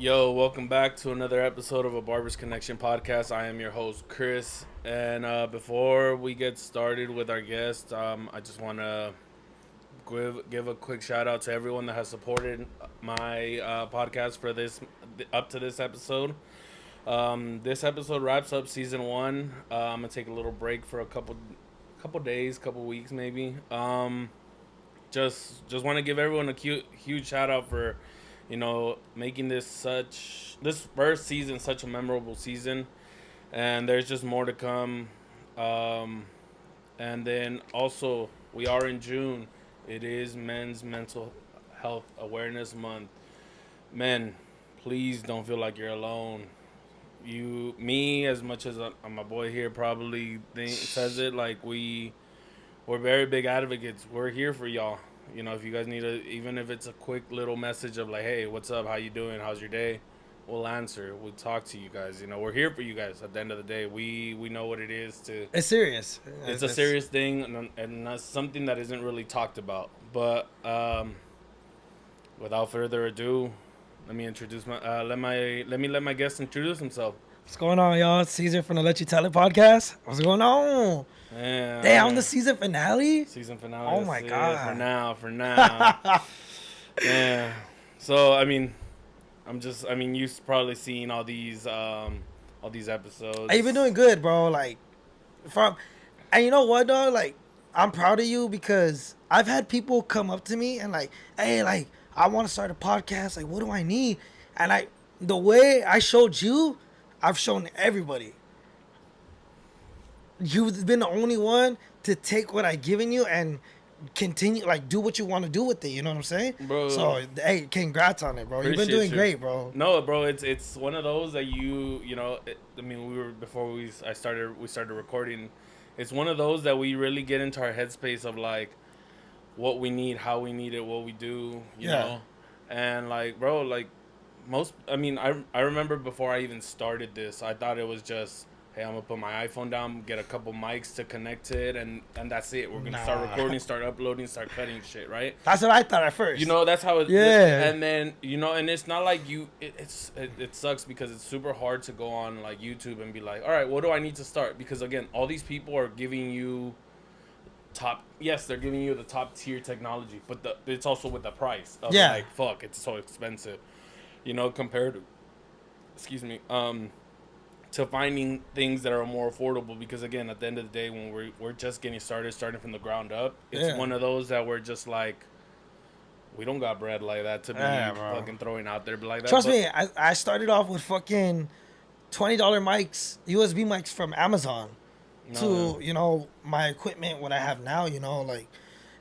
Yo, welcome back to another episode of a Barber's Connection podcast. I am your host, Chris. And before we get started with our guest, I just want to give a quick shout out to everyone that has supported my podcast for this up to this episode. This episode wraps up season one. I'm gonna take a little break for a couple days, couple weeks maybe. Just want to give everyone a huge shout out for making this first season such a memorable season, and there's just more to come. And then also we are in June. It is Men's Mental Health Awareness Month. Men, please don't feel like you're alone. Me, as much as my boy here probably says it, like we're very big advocates. We're here for y'all. If you guys need even if it's a quick little message of like, hey, what's up? How you doing? How's your day? We'll answer. We'll talk to you guys. We're here for you guys. At the end of the day, we know what it is to. It's serious. It's a serious thing, and that's something that isn't really talked about. But without further ado, let me introduce let my guest introduce himself. What's going on, y'all? It's Cesar from the Let You Tell It podcast. What's going on? Yeah, Damn, the season finale? Season finale. Oh, my God. For now. Yeah. So, you've probably seen all these episodes. Hey, you've been doing good, bro. And you know what, dog? Like, I'm proud of you because I've had people come up to me and like, hey, like, I want to start a podcast. Like, what do I need? And the way I showed you, I've shown everybody. You've been the only one to take what I've given you and continue, like, do what you want to do with it. You know what I'm saying? Bro. So, hey, congrats on it, bro. You've been doing great, bro. No, bro, it's one of those that we started recording. It's one of those that we really get into our headspace of, like, what we need, how we need it, what we do, you know? And, like, bro, like, I remember before I even started this, I thought it was just, hey, I'm going to put my iPhone down, get a couple mics to connect to it, and that's it. We're going to start recording, start uploading, start cutting shit, right? That's what I thought at first. That's how it... Yeah. And then, and it's not like it sucks because it's super hard to go on, like, YouTube and be like, all right, what do I need to start? Because, again, all these people are giving you they're giving you the top tier technology, but it's also with the price of, like, fuck, it's so expensive. Compared to, to finding things that are more affordable. Because again, at the end of the day, when we're just getting starting from the ground up, it's one of those that we're just like, we don't got bread like that to be fucking throwing out there, but like that. Trust me, I started off with fucking $20 mics, USB mics from Amazon, to my equipment, what I have now. Like,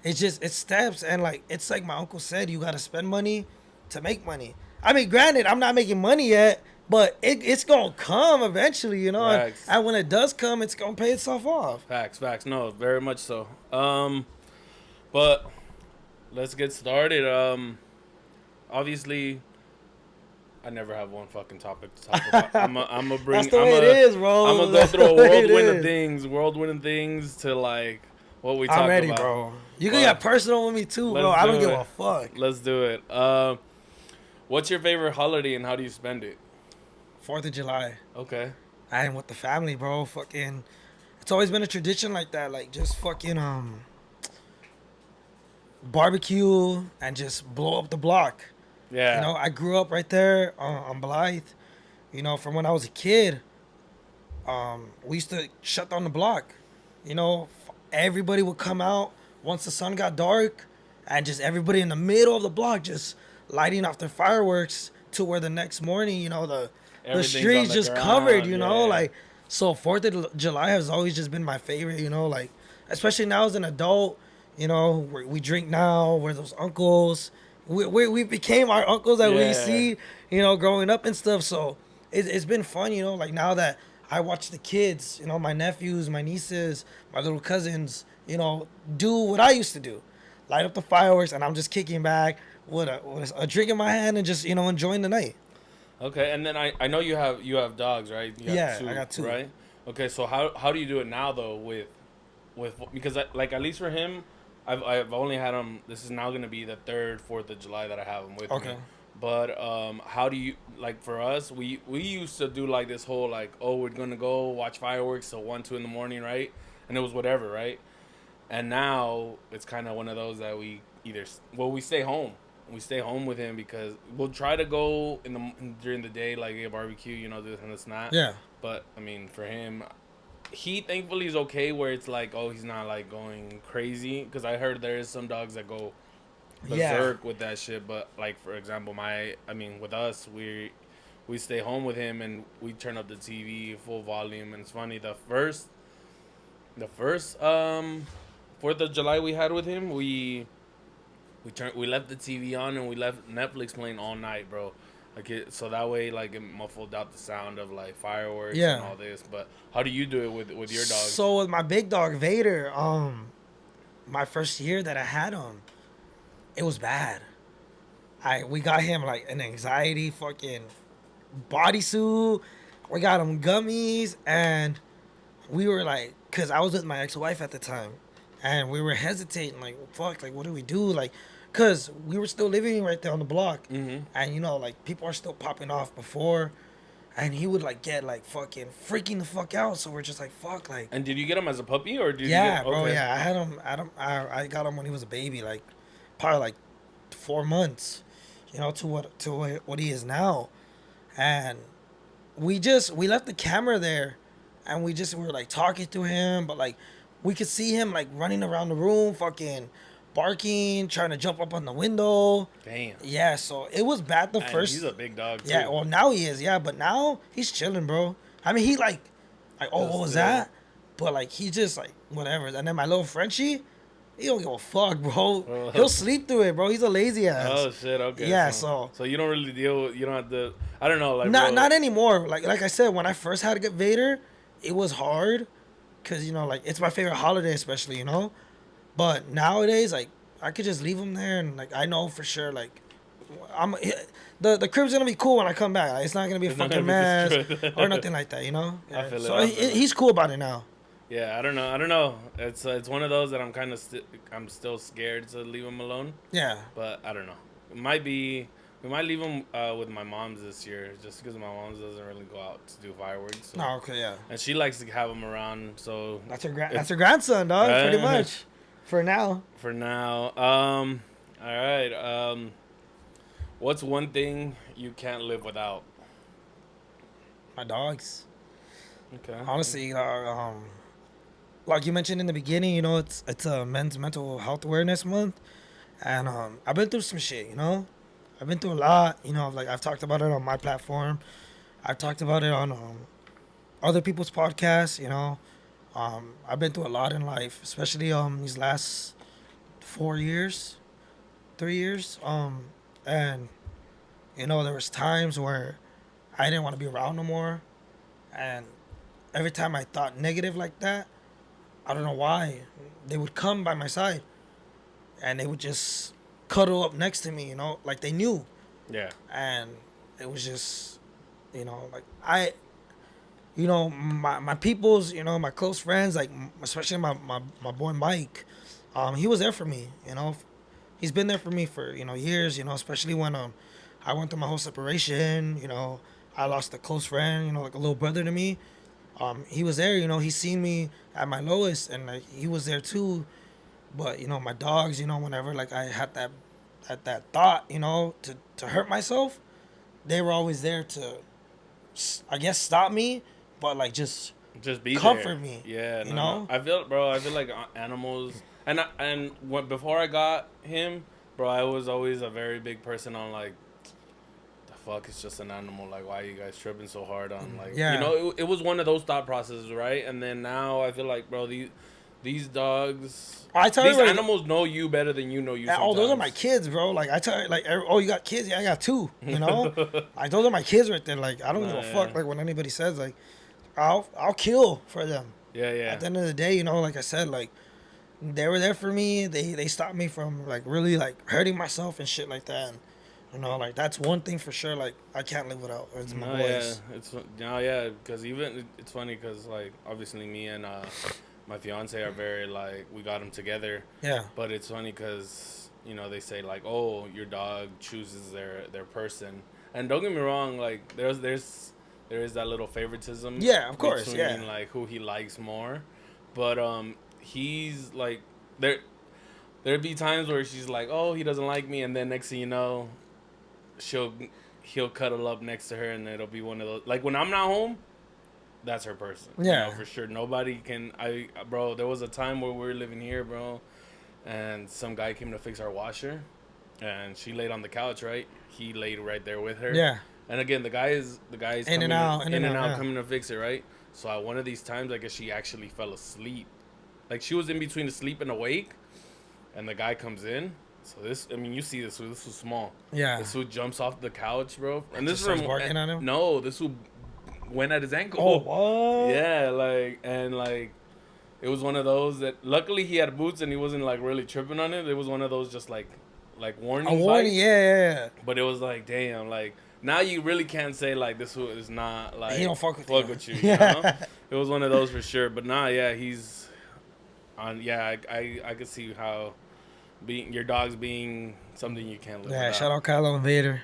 it's steps, and like it's like my uncle said, you gotta spend money to make money. I mean, granted, I'm not making money yet, but it's going to come eventually, and when it does come, it's going to pay itself off. Facts. No, very much so. But let's get started. Obviously, I never have one fucking topic to talk about. I'm gonna bring. That's the way it is, bro. I'm gonna go through a whirlwind of things to like what we talk about. I'm ready, bro. You can get personal with me too, bro. I don't give a fuck. Let's do it. What's your favorite holiday and how do you spend it? 4th of July. Okay. I am with the family, bro. Fucking, it's always been a tradition like that. Like, just fucking barbecue and just blow up the block. Yeah. I grew up right there on Blythe. From when I was a kid, we used to shut down the block. Everybody would come out once the sun got dark, and just everybody in the middle of the block just lighting off their fireworks to where the next morning, the streets just covered, like, so 4th of July has always just been my favorite, like, especially now as an adult, we drink now, we're those uncles, we became our uncles that we see, growing up and stuff, so it's been fun, like, now that I watch the kids, my nephews, my nieces, my little cousins, do what I used to do, light up the fireworks, and I'm just kicking back with a drink in my hand and just enjoying the night. Okay, and then I know you have dogs, right? I got 2. Right. Okay, so how do you do it now though with because like at least for him, I've only had him. This is now gonna be the 3rd, 4th of July that I have him with me. But how do you like for us? We used to do like this whole like, oh, we're gonna go watch fireworks till 1, 2 in the morning, right? And it was whatever, right? And now it's kind of one of those that we either we stay home. We stay home with him because we'll try to go in the during the day, like a barbecue, this and this and that. Yeah. But I mean, for him, he thankfully is okay. Where it's like, oh, he's not like going crazy. Because I heard there is some dogs that go Yeah. berserk with that shit. But like for example, with us, we stay home with him and we turn up the TV full volume. And it's funny, the first 4th of July we had with him, we left the TV on and we left Netflix playing all night, bro. So that way like it muffled out the sound of like fireworks and Yeah. all this. But how do you do it with your dogs? So with my big dog Vader, my first year that I had him, it was bad. We got him like an anxiety fucking bodysuit. We got him gummies, and we were like, cause I was with my ex-wife at the time, and we were hesitating, like, fuck, like, what do we do, like, cause we were still living right there on the block, Mm-hmm. and like people are still popping off before, and he would like get like fucking freaking the fuck out. So we're just like, fuck, like, And did you get him as a puppy or did yeah, you get bro, okay? yeah, I had him, I got him when he was a baby, like, probably like 4 months, to what he is now, and we left the camera there, and we were like talking to him, but like we could see him like running around the room, fucking barking, trying to jump up on the window. Damn. Yeah, so it was bad the And first. he's a big dog too. Yeah, well now he is, yeah, but now he's chilling, bro. I mean, he like, oh, what was that? But like he just like whatever. And then my little Frenchie, he don't give a fuck, bro. Oh. He'll sleep through it, bro. He's a lazy ass. Oh shit. Okay. Yeah, So so you don't really you don't have to. I don't know. Like not anymore. Like I said, when I first had to get Vader, it was hard, cause like it's my favorite holiday, especially. But nowadays, like I could just leave him there, and like I know for sure, like the crib's gonna be cool when I come back. Like, it's not gonna be a It's not fucking gonna be mess destroyed. or nothing like that. I feel it, So I feel it. he's cool about it now. Yeah, I don't know. It's one of those that I'm kind of I'm still scared to leave him alone. Yeah. But I don't know. We might leave him with my mom's this year, just because my mom's doesn't really go out to do fireworks. So. No. Okay. Yeah. And she likes to have him around, so That's her grandson, dog. Pretty much. For now. for now. All right. What's one thing you can't live without? My dogs. Okay. Honestly, like you mentioned in the beginning, it's a Men's Mental Health Awareness Month, and I've been through some shit. I've been through a lot. Like I've talked about it on my platform. I've talked about it on other people's podcasts. I've been through a lot in life, especially these last 4 years, 3 years. And there was times where I didn't want to be around no more, and every time I thought negative like that, I don't know why, they would come by my side, and they would just cuddle up next to me, like they knew. Yeah. And it was just, like my people's, my close friends, like especially my boy Mike, he was there for me, he's been there for me for, years, especially when I went through my whole separation, I lost a close friend, like a little brother to me. He was there, he's seen me at my lowest, and like he was there too. But my dogs, whenever like I had that thought, to hurt myself, they were always there to, I guess, stop me, but like just be comfort there. me. Yeah, you no. know. I feel like animals, before I got him, bro, I was always a very big person on like, the fuck, it's just an animal. Like, why are you guys tripping so hard on like, Yeah. it was one of those thought processes, right? And then now I feel like, bro, these dogs, I tell these you, animals know you better than you know you. oh, those are my sometimes. kids, bro. Like I tell you, like, oh, you got kids? Yeah, I got two. Like those are my kids right there. Like I don't give a fuck. Yeah. Like when anybody says like, I'll kill for them. Yeah, yeah. At the end of the day, like I said, like they were there for me. They stopped me from like really like hurting myself and shit like that. And, like that's one thing for sure. Like I can't live without. It's my boys. Yeah, because even it's funny because like obviously me and my fiance are very like we got them together. Yeah. But it's funny because they say like, oh, your dog chooses their person, and don't get me wrong, like there is that little favoritism Yeah, of course. Yeah. between like who he likes more, but he's like there. There'd be times where she's like, oh, he doesn't like me, and then next thing you know, she'll he'll cuddle up next to her, and it'll be one of those like when I'm not home, that's her person. Yeah. For sure. Nobody can. Bro. There was a time where we were living here, bro, and some guy came to fix our washer, and she laid on the couch. Right, he laid right there with her. Yeah. And again, the guy is In and out, in and out, yeah. coming to fix it. Right. So at one of these times, I guess she actually fell asleep. Like she was in between asleep and awake, and the guy comes in. So this, I mean, you see this. This was small. Yeah. This dude jumps off the couch, bro, and this Just starts is barking at him? No, this dude went at his ankle. Oh, what? Yeah, like it was one of those that luckily he had boots and he wasn't like really tripping on it. It was one of those just like warning. A warning, bites. yeah. But it was like, damn, like now you really can't say like this is not like He don't fuck with you. Yeah. You know? It was one of those for sure. But nah, yeah, he's on. Yeah, I could see how being your dog's being something you can't live Yeah, without. shout out Kylo and Vader.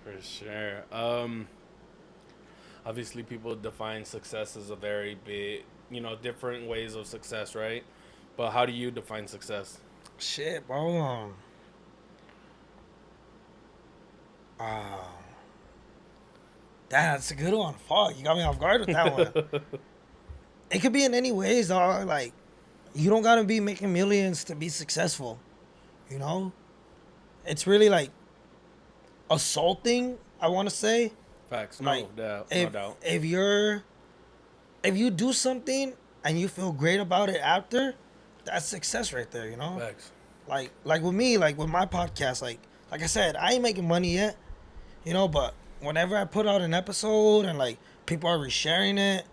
For sure. Obviously, people define success as a very big, different ways of success, right? But how do you define success? Shit, bro. That's a good one. Fuck, you got me off guard with that one. It could be in any ways, dog. Like, you don't gotta be making millions to be successful. You know? It's really like assaulting, I wanna say. Facts, Like, no if, doubt. If you do something and you feel great about it after, that's success right there, you know? Facts. Like with me, like with my podcast, like I said, I ain't making money yet, but whenever I put out an episode and like people are resharing it,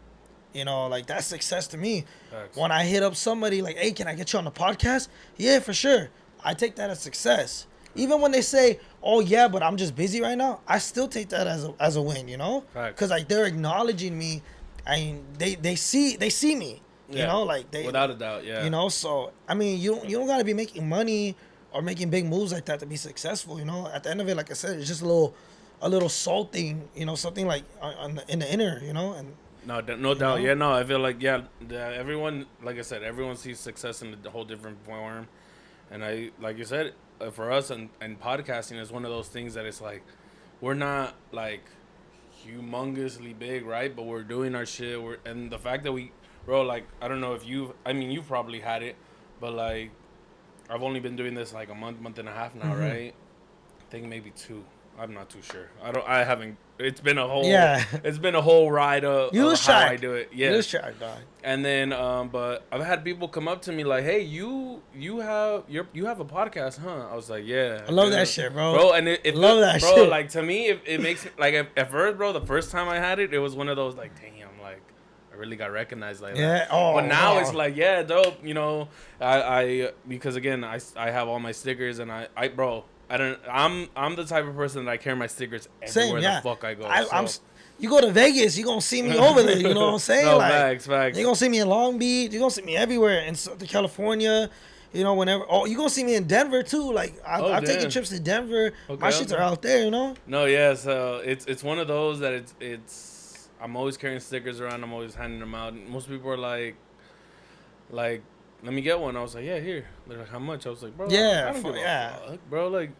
like that's success to me. Facts. When I hit up somebody like, hey, can I get you on the podcast? Yeah, for sure. I take that as success. Even when they say, oh yeah, but I'm just busy right now, I still take that as a win, Facts. Because like they're acknowledging me. I mean, they see me. Yeah. Like they Without a doubt, yeah. So I mean, you don't gotta be making money or making big moves like that to be successful. At the end of it, like I said, it's just a little salting. Something like in the inner. And No doubt. Yeah, no, I feel like everyone, like I said, everyone sees success in a whole different form, and I, like you said, for us and podcasting is one of those things that it's like we're not like humongously big, right? But we're doing our shit. And the fact that bro, like I don't know if you've probably had it, but like I've only been doing this like a month and a half now, right? I think maybe 2. I'm not too sure. I haven't. It's been a whole. Yeah. It's been a whole ride of how I do it. Yeah. You lose track, dog. And then, but I've had people come up to me like, "Hey, you have a podcast, huh?" I was like, "Yeah." I love that shit, bro. Bro, and it love that bro, shit. like to me, it makes like at first, bro, the first time I had it, it was one of those like, damn, like I really got recognized like that. But now it's like, yeah, dope. I because again, I have all my stickers and bro. I'm the type of person that I carry my stickers everywhere the fuck I go. You go to Vegas, you gonna see me over there. You know what I'm saying? No, like, facts. You gonna see me in Long Beach. You gonna see me everywhere in Southern California. Whenever. Oh, you gonna see me in Denver too. Like I'm taking trips to Denver. Okay, my shits are out there. No, yeah. So it's one of those that it's. I'm always carrying stickers around. I'm always handing them out. And most people are like, let me get one. I was like, yeah, here. They're like, how much? I was like, bro, yeah, I don't give yeah, a fuck, bro. Like,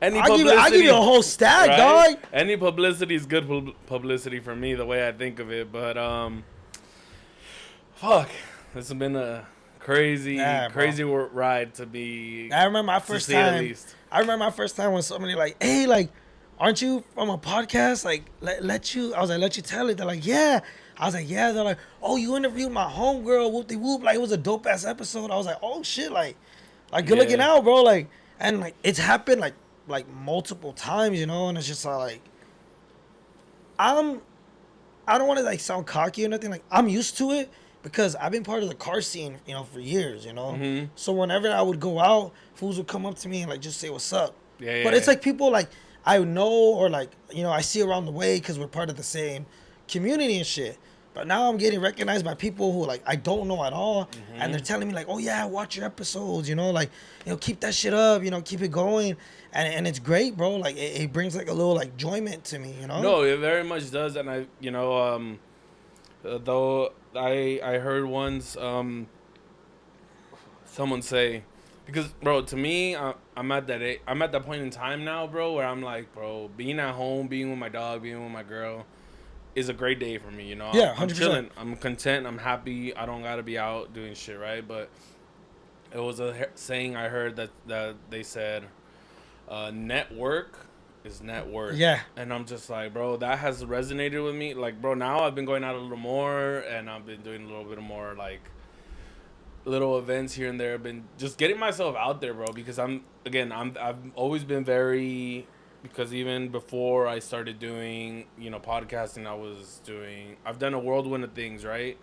any I'll give you a whole stack, right? dog. Any publicity is good publicity for me, the way I think of it. But fuck, this has been a crazy ride to be. I remember my first time. I remember my first time when somebody like, hey, like, aren't you from a podcast? Like, let you. I was like, let you tell it. They're like, yeah. I was like, yeah. They're like, oh, you interviewed my homegirl, whoop de whoop. Like, it was a dope ass episode. I was like, oh shit, like good looking out, bro. Like, and like it's happened like multiple times, and it's just like I don't want to like sound cocky or nothing. Like I'm used to it because I've been part of the car scene, for years, Mm-hmm. So whenever I would go out, fools would come up to me and like just say what's up. Yeah. But it's like people like I know or like I see around the way because we're part of the same community and shit. But now I'm getting recognized by people who like I don't know at all, and they're Mm-hmm. telling me like, "Oh yeah, watch your episodes," like, keep that shit up, keep it going, and it's great, bro. Like it brings like a little like enjoyment to me. No, it very much does, and though I heard once someone say, because bro, to me, I'm at that point in time now, bro, where I'm like, bro, being at home, being with my dog, being with my girl is a great day for me. Yeah, I'm 100%. chilling, I'm content, I'm happy. I don't gotta be out doing shit, right? But it was a saying I heard that they said, network is net worth. Yeah, And I'm just like, bro, that has resonated with me. Like, bro, now I've been going out a little more, and I've been doing a little bit more like little events here and there. I've been just getting myself out there, bro, because I've always been very, because even before I started doing, podcasting, I've done a whirlwind of things, right?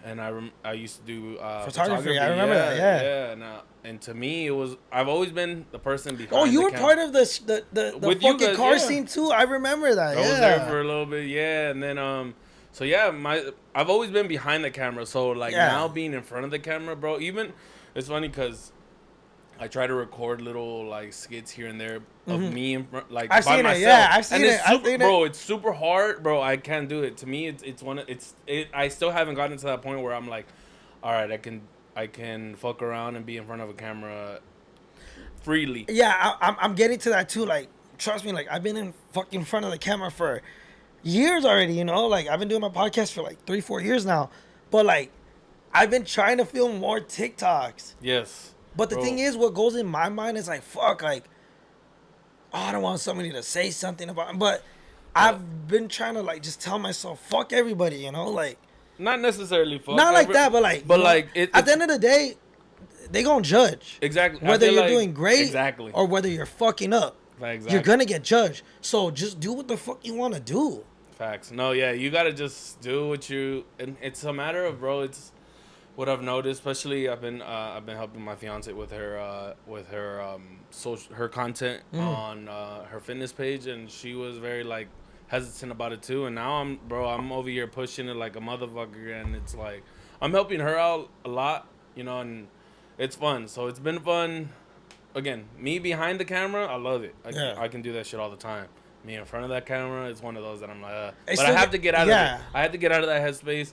And I used to do photography. photography. I remember Yeah, that. Yeah. yeah. And to me, I've always been the person Oh, behind you the were camera. part of the With you fucking guys, car yeah. scene too. I remember that. I was there Yeah. for a little bit, yeah, and then so yeah, I've always been behind the camera, so like Yeah. now being in front of the camera, bro. Even it's funny because I try to record little like skits here and there of me in front, like I've by seen myself. it. Yeah, I've seen And it. it's I've super, seen bro. it. It's super hard, bro. I can't do it. To me, it's one of it. I still haven't gotten to that point where I'm like, all right, I can fuck around and be in front of a camera freely. Yeah, I'm getting to that too. Like, trust me, like I've been in fucking front of the camera for years already. Like I've been doing my podcast for like 3-4 years now. But like, I've been trying to film more TikToks. Yes, But the bro. thing is, what goes in my mind is like, fuck, like, oh, I don't want somebody to say something about. But I've been trying to like just tell myself, fuck everybody. Like, Not necessarily fuck. not like that, but like, like at the end of the day, they gonna judge. exactly Whether I feel you're like, doing great exactly or whether you're fucking up. Exactly. You're gonna get judged. So just do what the fuck you wanna do. Facts. No, yeah, you gotta just do what you. And it's a matter of, bro. It's what I've noticed. Especially, I've been helping my fiance with her social her content on her fitness page, and she was very like hesitant about it too. And now I'm over here pushing it like a motherfucker, and it's like I'm helping her out a lot, and it's fun. So it's been fun. Again, me behind the camera, I love it. I can do that shit all the time. Me in front of that camera, it's one of those that I'm like, but I have to get out of it. I have to get out of that headspace.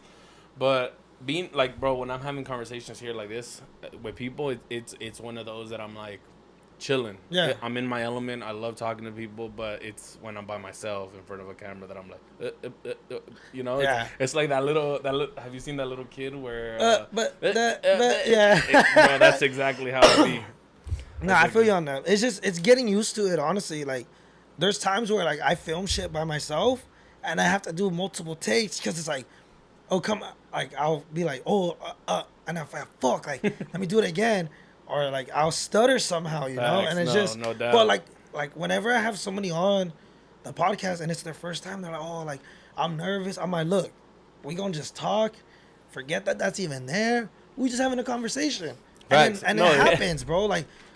But being like, bro, when I'm having conversations here like this with people, it's one of those that I'm like chilling. Yeah. I'm in my element. I love talking to people, but it's when I'm by myself in front of a camera that I'm like, Yeah. It's like that little. Have you seen that little kid where? Yeah. Bro, that's exactly how it be. Nah, I feel you on that. It's getting used to it, honestly. Like, there's times where, like, I film shit by myself, and I have to do multiple takes, because it's like, oh, come on. Like, I'll be like, oh, and I'm like, fuck, like, let me do it again. Or, like, I'll stutter somehow, Facts, and it's no, just, no doubt. but, like, whenever I have somebody on the podcast, and it's their first time, they're like, oh, like, I'm nervous. I'm like, look, we gonna just talk. Forget that that's even there. We just having a conversation. Facts. And No, it yeah. happens, bro.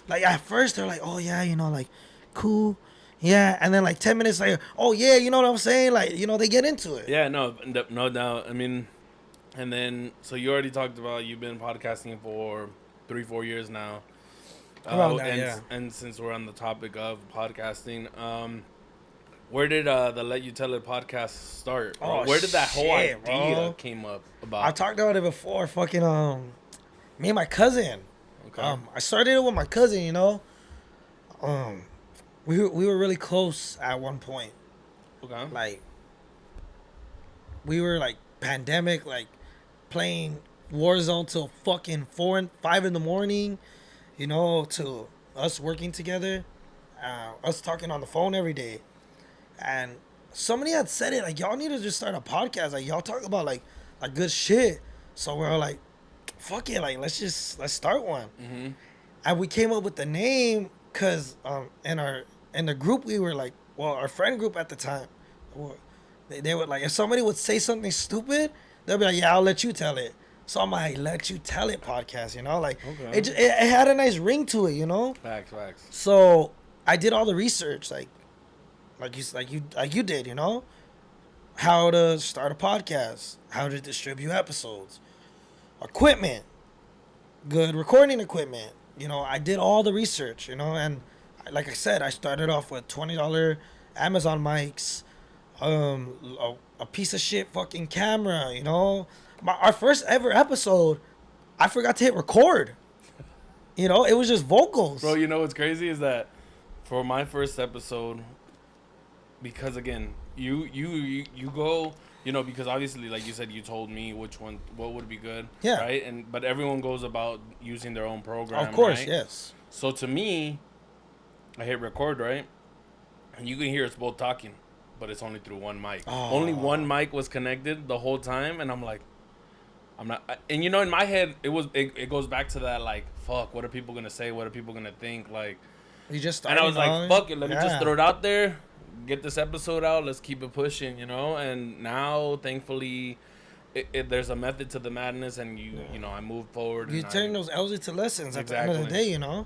Like at first they're like, oh yeah, like, cool, yeah, and then like 10 minutes later, oh yeah, you know what I'm saying? Like, they get into it. Yeah, no doubt. I mean, and then so you already talked about you've been podcasting for 3-4 years now. Around that, and yeah. and since we're on the topic of podcasting, where did the Let You Tell It podcast start? Bro? Oh, Where did that whole shit, idea bro. came up about? I talked about it before. Fucking me and my cousin. Okay. I started it with my cousin. We were really close at one point. Okay. Like, we were like pandemic, like playing Warzone till fucking 4 and 5 in the morning. To us working together, us talking on the phone every day, and somebody had said it like, y'all need to just start a podcast. Like, y'all talk about like good shit. So we're like, fuck it, like let's start one. Mm-hmm. And we came up with the name because in the group we were like, well, our friend group at the time, they would like, if somebody would say something stupid, they'll be like, yeah, I'll let you tell it. So I'm like, Let You Tell It podcast, like, Okay. it had a nice ring to it. Facts. So I did all the research, like you did, how to start a podcast, how to distribute episodes, equipment, good recording equipment. I did all the research, and like I said, I started off with $20 Amazon mics, a piece of shit fucking camera, our first ever episode, I forgot to hit record. It was just vocals. Bro, what's crazy is that for my first episode, because again, you go, because obviously, like you said, you told me what would be good, Yeah. right? But everyone goes about using their own program, Of course, right? yes. So to me, I hit record, right, and you can hear us both talking, but it's only through one mic. Oh. Only one mic was connected the whole time, and I'm like, I'm not. And in my head, it goes back to that, like, fuck, what are people gonna say? What are people gonna think? Like, You just and I was like, on. fuck it, let me just Yeah. throw it out there, get this episode out, let's keep it pushing, And now, thankfully, there's a method to the madness, and I move forward. You and turn those L's into lessons at the end of the Exactly. day,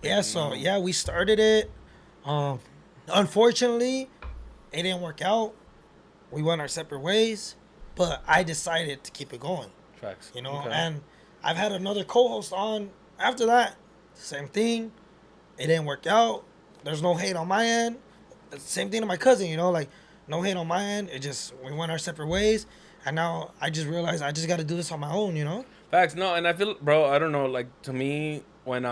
Yeah, so yeah, we started it. Unfortunately, it didn't work out. We went our separate ways, but I decided to keep it going, Facts. Okay. Okay. And I've had another co-host on after that. Same thing. It didn't work out. There's no hate on my end. Same thing to my cousin, like no hate on my end. It just we went our separate ways, and now I just realized I just got to do this on my own, Facts. No, and I feel, bro, I don't know, like, to me, when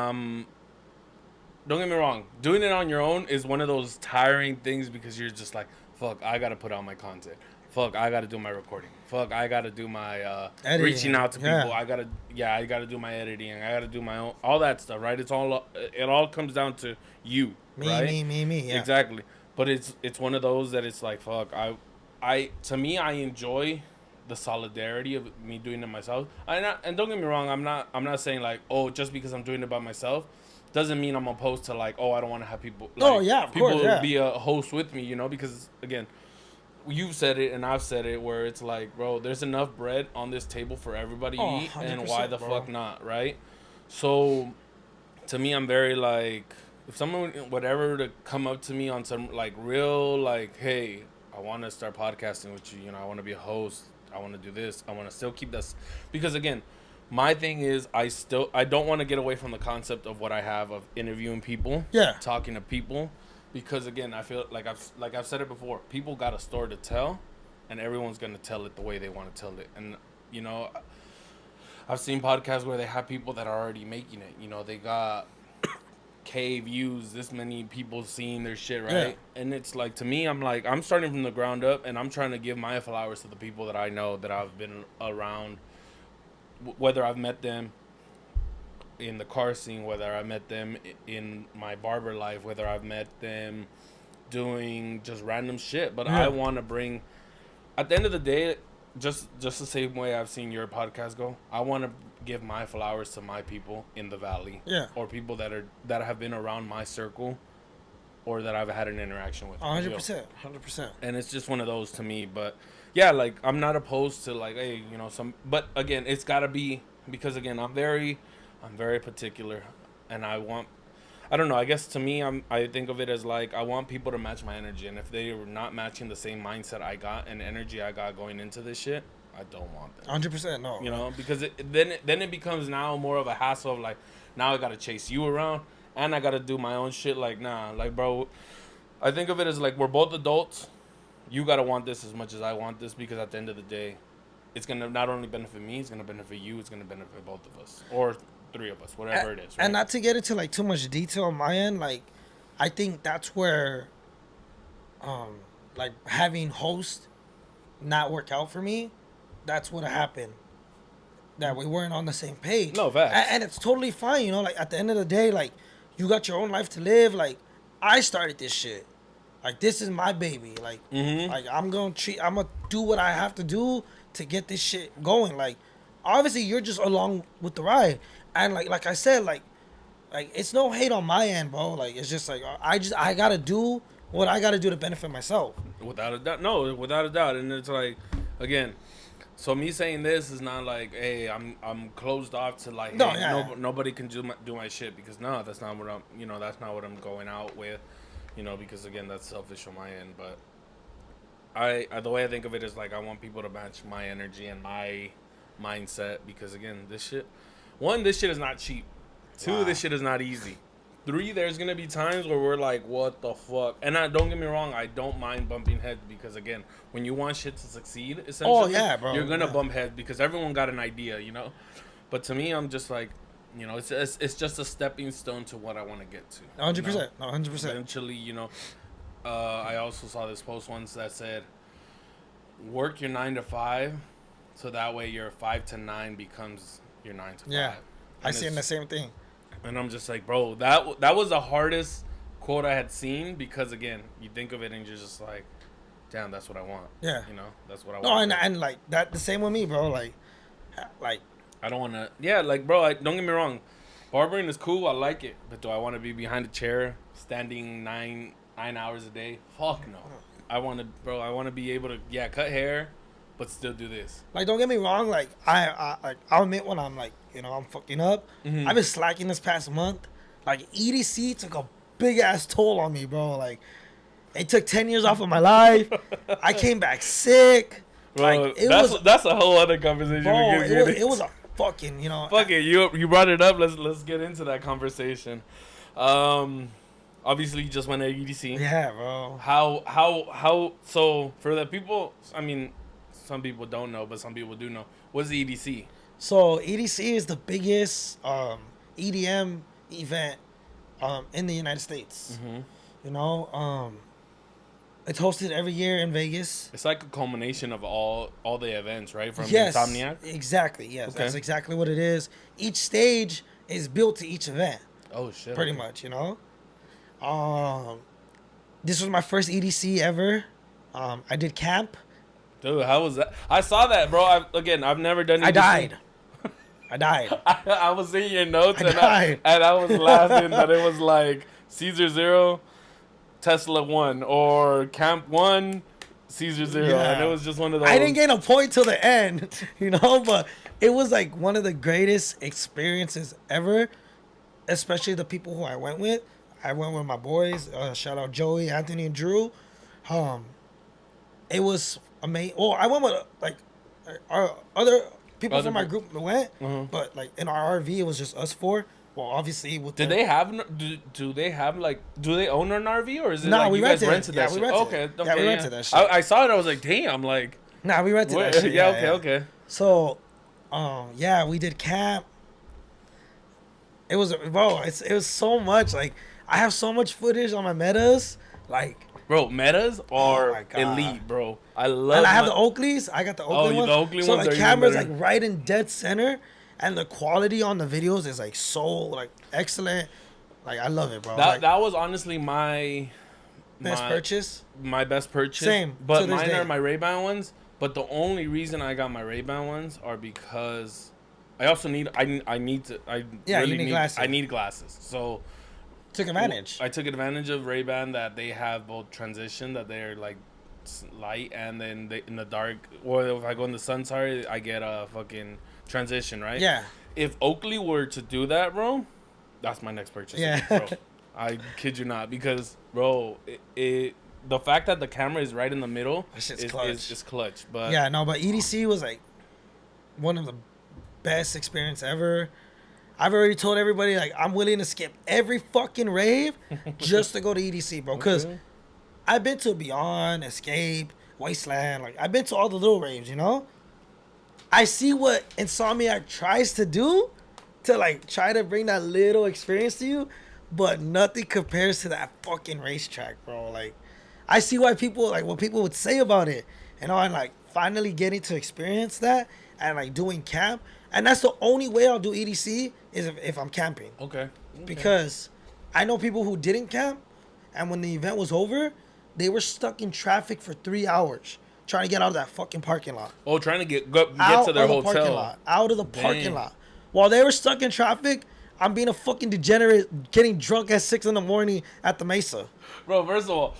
don't get me wrong, doing it on your own is one of those tiring things because you're just like, fuck, I gotta put out my content. Fuck, I gotta do my recording. Fuck, I gotta do my Editing. reaching out to Yeah. people. I gotta do my editing. I gotta do my own, all that stuff, right? It all comes down to you, right? Me, yeah. Exactly. But it's one of those that it's like, fuck, to me, I enjoy the solidarity of me doing it myself. And don't get me wrong, I'm not saying like, oh, just because I'm doing it by myself doesn't mean I'm opposed to, like, oh, I don't want to have people, like, Oh, yeah, of people course, yeah. be a host with me, because again, you've said it and I've said it, where it's like, bro, there's enough bread on this table for everybody to eat, and why 100%, the bro. fuck not, right? So to me, I'm very like, if someone would ever to come up to me on some like real, like, hey, I want to start podcasting with you, I want to be a host, I want to do this, I want to still keep this, because again, my thing is, I don't want to get away from the concept of what I have of interviewing people, Yeah. talking to people, because again, I feel like I've said it before, people got a story to tell, and everyone's gonna tell it the way they want to tell it, and I've seen podcasts where they have people that are already making it, they got K views, this many people seeing their shit, right? Yeah. And it's like, to me, I'm like, I'm starting from the ground up, and I'm trying to give my flowers to the people that I know, that I've been around, whether I've met them in the car scene, whether I met them in my barber life, whether I've met them doing just random shit. But Yeah. I want to bring, at the end of the day, just the same way I've seen your podcast go, I want to give my flowers to my people in the valley, Yeah. or people that have been around my circle, or that I've had an interaction with. 100%, 100%. And it's just one of those to me. But yeah, like, I'm not opposed to, like, hey, but again, it's got to be, because again, I'm very particular, and I don't know, I guess to me, I think of it as like, I want people to match my energy, and if they are not matching the same mindset I got and energy I got going into this shit, I don't want them. 100%, no. Because then it becomes now more of a hassle of, like, now I gotta chase you around, and I gotta do my own shit. Like, nah, like, bro, I think of it as like, we're both adults. You gotta want this as much as I want this, because at the end of the day, it's gonna not only benefit me, it's gonna benefit you, it's gonna benefit both of us, or three of us, whatever it is. Right? And not to get into like too much detail on my end, like I think that's where like having host not work out for me. That's what happened. That we weren't on the same page. No, facts. And it's totally fine, like at the end of the day, like you got your own life to live. Like I started this shit. Like this is my baby. Like like I'm gonna do what I have to do to get this shit going. Like obviously you're just along with the ride. And like I said, like it's no hate on my end, bro. Like it's just like I gotta do what I gotta do to benefit myself. Without a doubt. And it's like, again, so me saying this is not like, hey, I'm closed off to, like, No, hey, yeah. nobody can do my shit, because no, that's not what I'm going out with, because again, that's selfish on my end. But the way I think of it is like I want people to match my energy and my mindset because again, this shit is not cheap. Two, Wow. this shit is not easy. Three, there's gonna be times where we're like, what the fuck? And don't get me wrong, I don't mind bumping heads because again, when you want shit to succeed, essentially, yeah, bro. you're gonna Yeah. bump heads because everyone got an idea, you know. But to me, I'm just like, you know, it's just a stepping stone to what I want to get to. 100%. 100%. Eventually, you know, I also saw this post once that said, work your 9 to 5, so that way your 5 to 9 becomes your 9 to 5. Yeah. I And seen the same thing. and I'm just like, bro, that was the hardest quote I had seen because again, you think of it and you're just like, damn, that's what I want. Yeah. You know, that's what I No, want. and like that the same with me, bro. Like I don't want to. Yeah, like, bro, don't get me wrong, barbering is cool. I like it, but do I want to be behind a chair standing 9 hours a day? Fuck no. I want to, bro. I want to be able to cut hair, but still do this. Like, don't get me wrong. Like, I'll admit when I'm like, you know, I'm fucking up. Mhm. I've been slacking this past month. Like, EDC took a big ass toll on me, bro. Like, it took 10 years off of my life. I came back sick. Bro, Like, that's a whole other conversation. bro, we can get it was a fucking, you know. Fuck it, you brought it up. Let's get into that conversation. Obviously, you just went to EDC. Yeah, bro. How? So for the people, I mean, some people don't know, but some people do know. What's the EDC? So EDC is the biggest EDM event in the United States. Mm-hmm. You know, it's hosted every year in Vegas. It's like a culmination of all the events, right? From Yes, Insomniac. exactly. Yes, Okay. that's exactly what it is. Each stage is built to each event, Oh shit. pretty much. You know, this was my first EDC ever. I did camp. Dude, how was that? I saw that, bro. I've never done. I EDC. died. I died. I was seeing your notes I died. and I was laughing that it was like Cesar 0, Tesla 1, or Camp 1, Cesar 0, Yeah. and it was just one of those. I didn't get a point till the end, you know, but it was like one of the greatest experiences ever, especially the people who I went with. I went with my boys. Shout out Joey, Anthony, and Drew. It was amazing. Well, I went with like our other people Other from my people. group went, Uh-huh. but like in our RV, it was just us four. Well, obviously with Did they have? Do they have like? Do they own an RV or is it Nah, like we you guys rented it. rented Yeah, that we shit? rented Okay, it. okay, Yeah, we rented that shit. I saw it. I was like, damn, like. Nah, we rented that shit. Yeah, okay. So, yeah, we did camp. It was, bro, it was so much. Like, I have so much footage on my metas. Like, Bro, metas are my God. elite, bro. I love. and I have the Oakleys. I got the Oakley ones. the Oakley so ones the are even camera's better. like right in dead center, and the quality on the videos is like so like excellent. Like, I love it, bro. Like, that was honestly my best purchase. My best purchase. Same, But to this mine day. are my Ray-Ban ones. But the only reason I got my Ray-Ban ones are because I also need I need to I Yeah, you really need glasses. I need glasses. So Took advantage. I took advantage of Ray-Ban that they have both transition that they're like light and then in the dark, or if I go in the sun, sorry, I get a fucking transition, right? Yeah. If Oakley were to do that, bro, that's my next purchase. Yeah. Bro. I kid you not, because bro, the fact that the camera is right in the middle That shit's is clutch. is clutch. But Yeah, no, but EDC was like one of the best experience ever. I've already told everybody like I'm willing to skip every fucking rave just to go to EDC, bro. Cause Okay. I've been to Beyond, Escape, Wasteland. Like I've been to all the little raves, you know. I see what Insomniac tries to do to like try to bring that little experience to you, but nothing compares to that fucking racetrack, bro. Like I see why people like what people would say about it, you know, and like finally getting to experience that and like doing camp. And that's the only way I'll do EDC is if I'm camping. Okay. Because I know people who didn't camp, and when the event was over, they were stuck in traffic for 3 hours trying to get out of that fucking parking lot. Oh, trying to get Out to their of the parking hotel. lot. Out of the parking Damn. lot. While they were stuck in traffic, I'm being a fucking degenerate, getting drunk at 6 a.m. at the Mesa. Bro, first of all,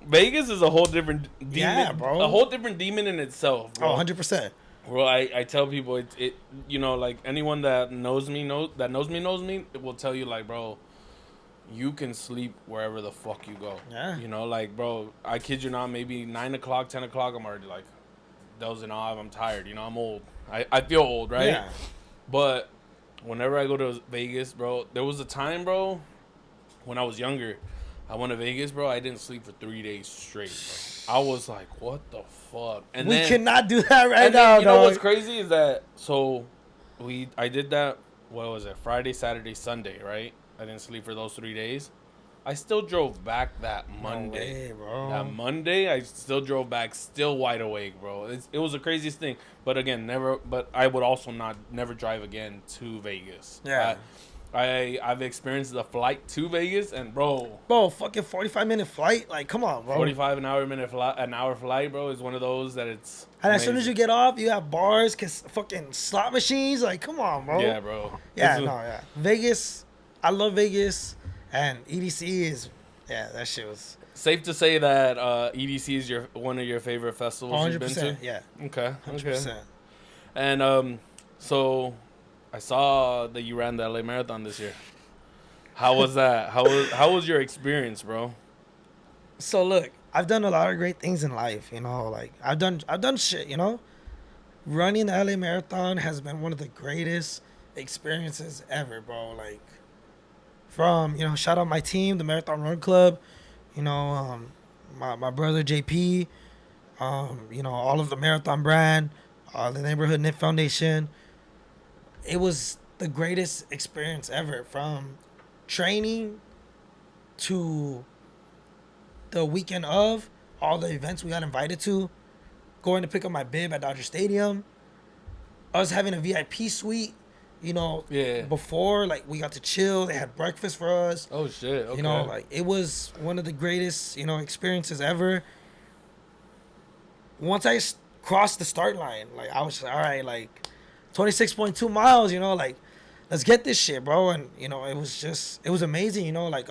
Vegas is a whole different demon. Yeah, bro. A whole different demon in itself, bro. Oh, 100%. Bro, I tell people it you know, like anyone that knows me will tell you like, bro, you can sleep wherever the fuck you go. Yeah. You know, like, bro, I kid you not, maybe 9 o'clock, 10 o'clock, I'm already like dozing off. I'm tired. You know, I'm old. I feel old, right? Yeah. But whenever I go to Vegas, bro, there was a time, bro, when I was younger. I went to Vegas, bro. I didn't sleep for 3 days straight, bro. I was like, what the fuck? And We then, cannot do that right and now, then, you know dog. what's crazy is that, so I did that, what was it, Friday, Saturday, Sunday, right? I didn't sleep for those 3 days. I still drove back that Monday. No way, bro. That Monday, I still drove back, still wide awake, bro. It was the craziest thing. But again, never. But I would also never drive again to Vegas. Yeah. I've experienced the flight to Vegas, and bro, Fucking 45-minute flight. Like, come on, bro. 45 an hour flight, bro, is one of those that it's. And as soon as amazing. you get off, you have bars, fucking slot machines. Like, come on, bro. Yeah, bro. Yeah, yeah. Vegas, I love Vegas, and EDC is, that shit was Safe to say that EDC is one of your favorite festivals you've been to. 100%. Yeah, Okay. 100%. And so I saw that you ran the LA Marathon this year. How was that? How was your experience, bro? So look, I've done a lot of great things in life. You know, like I've done shit. You know, running the LA Marathon has been one of the greatest experiences ever, bro. Like, from, shout out my team, the Marathon Run Club. My brother JP. All of the Marathon brand, the Neighborhood Knit Foundation. It was the greatest experience ever, from training to the weekend of all the events we got invited to, going to pick up my bib at Dodger Stadium, us having a VIP suite, Yeah. before, like, we got to chill. They had breakfast for us. Oh shit. Okay. Like, it was one of the greatest, experiences ever. Once I crossed the start line, like, I was just, all right, like, 26.2 miles, like, let's get this shit, bro. And, it was amazing, like,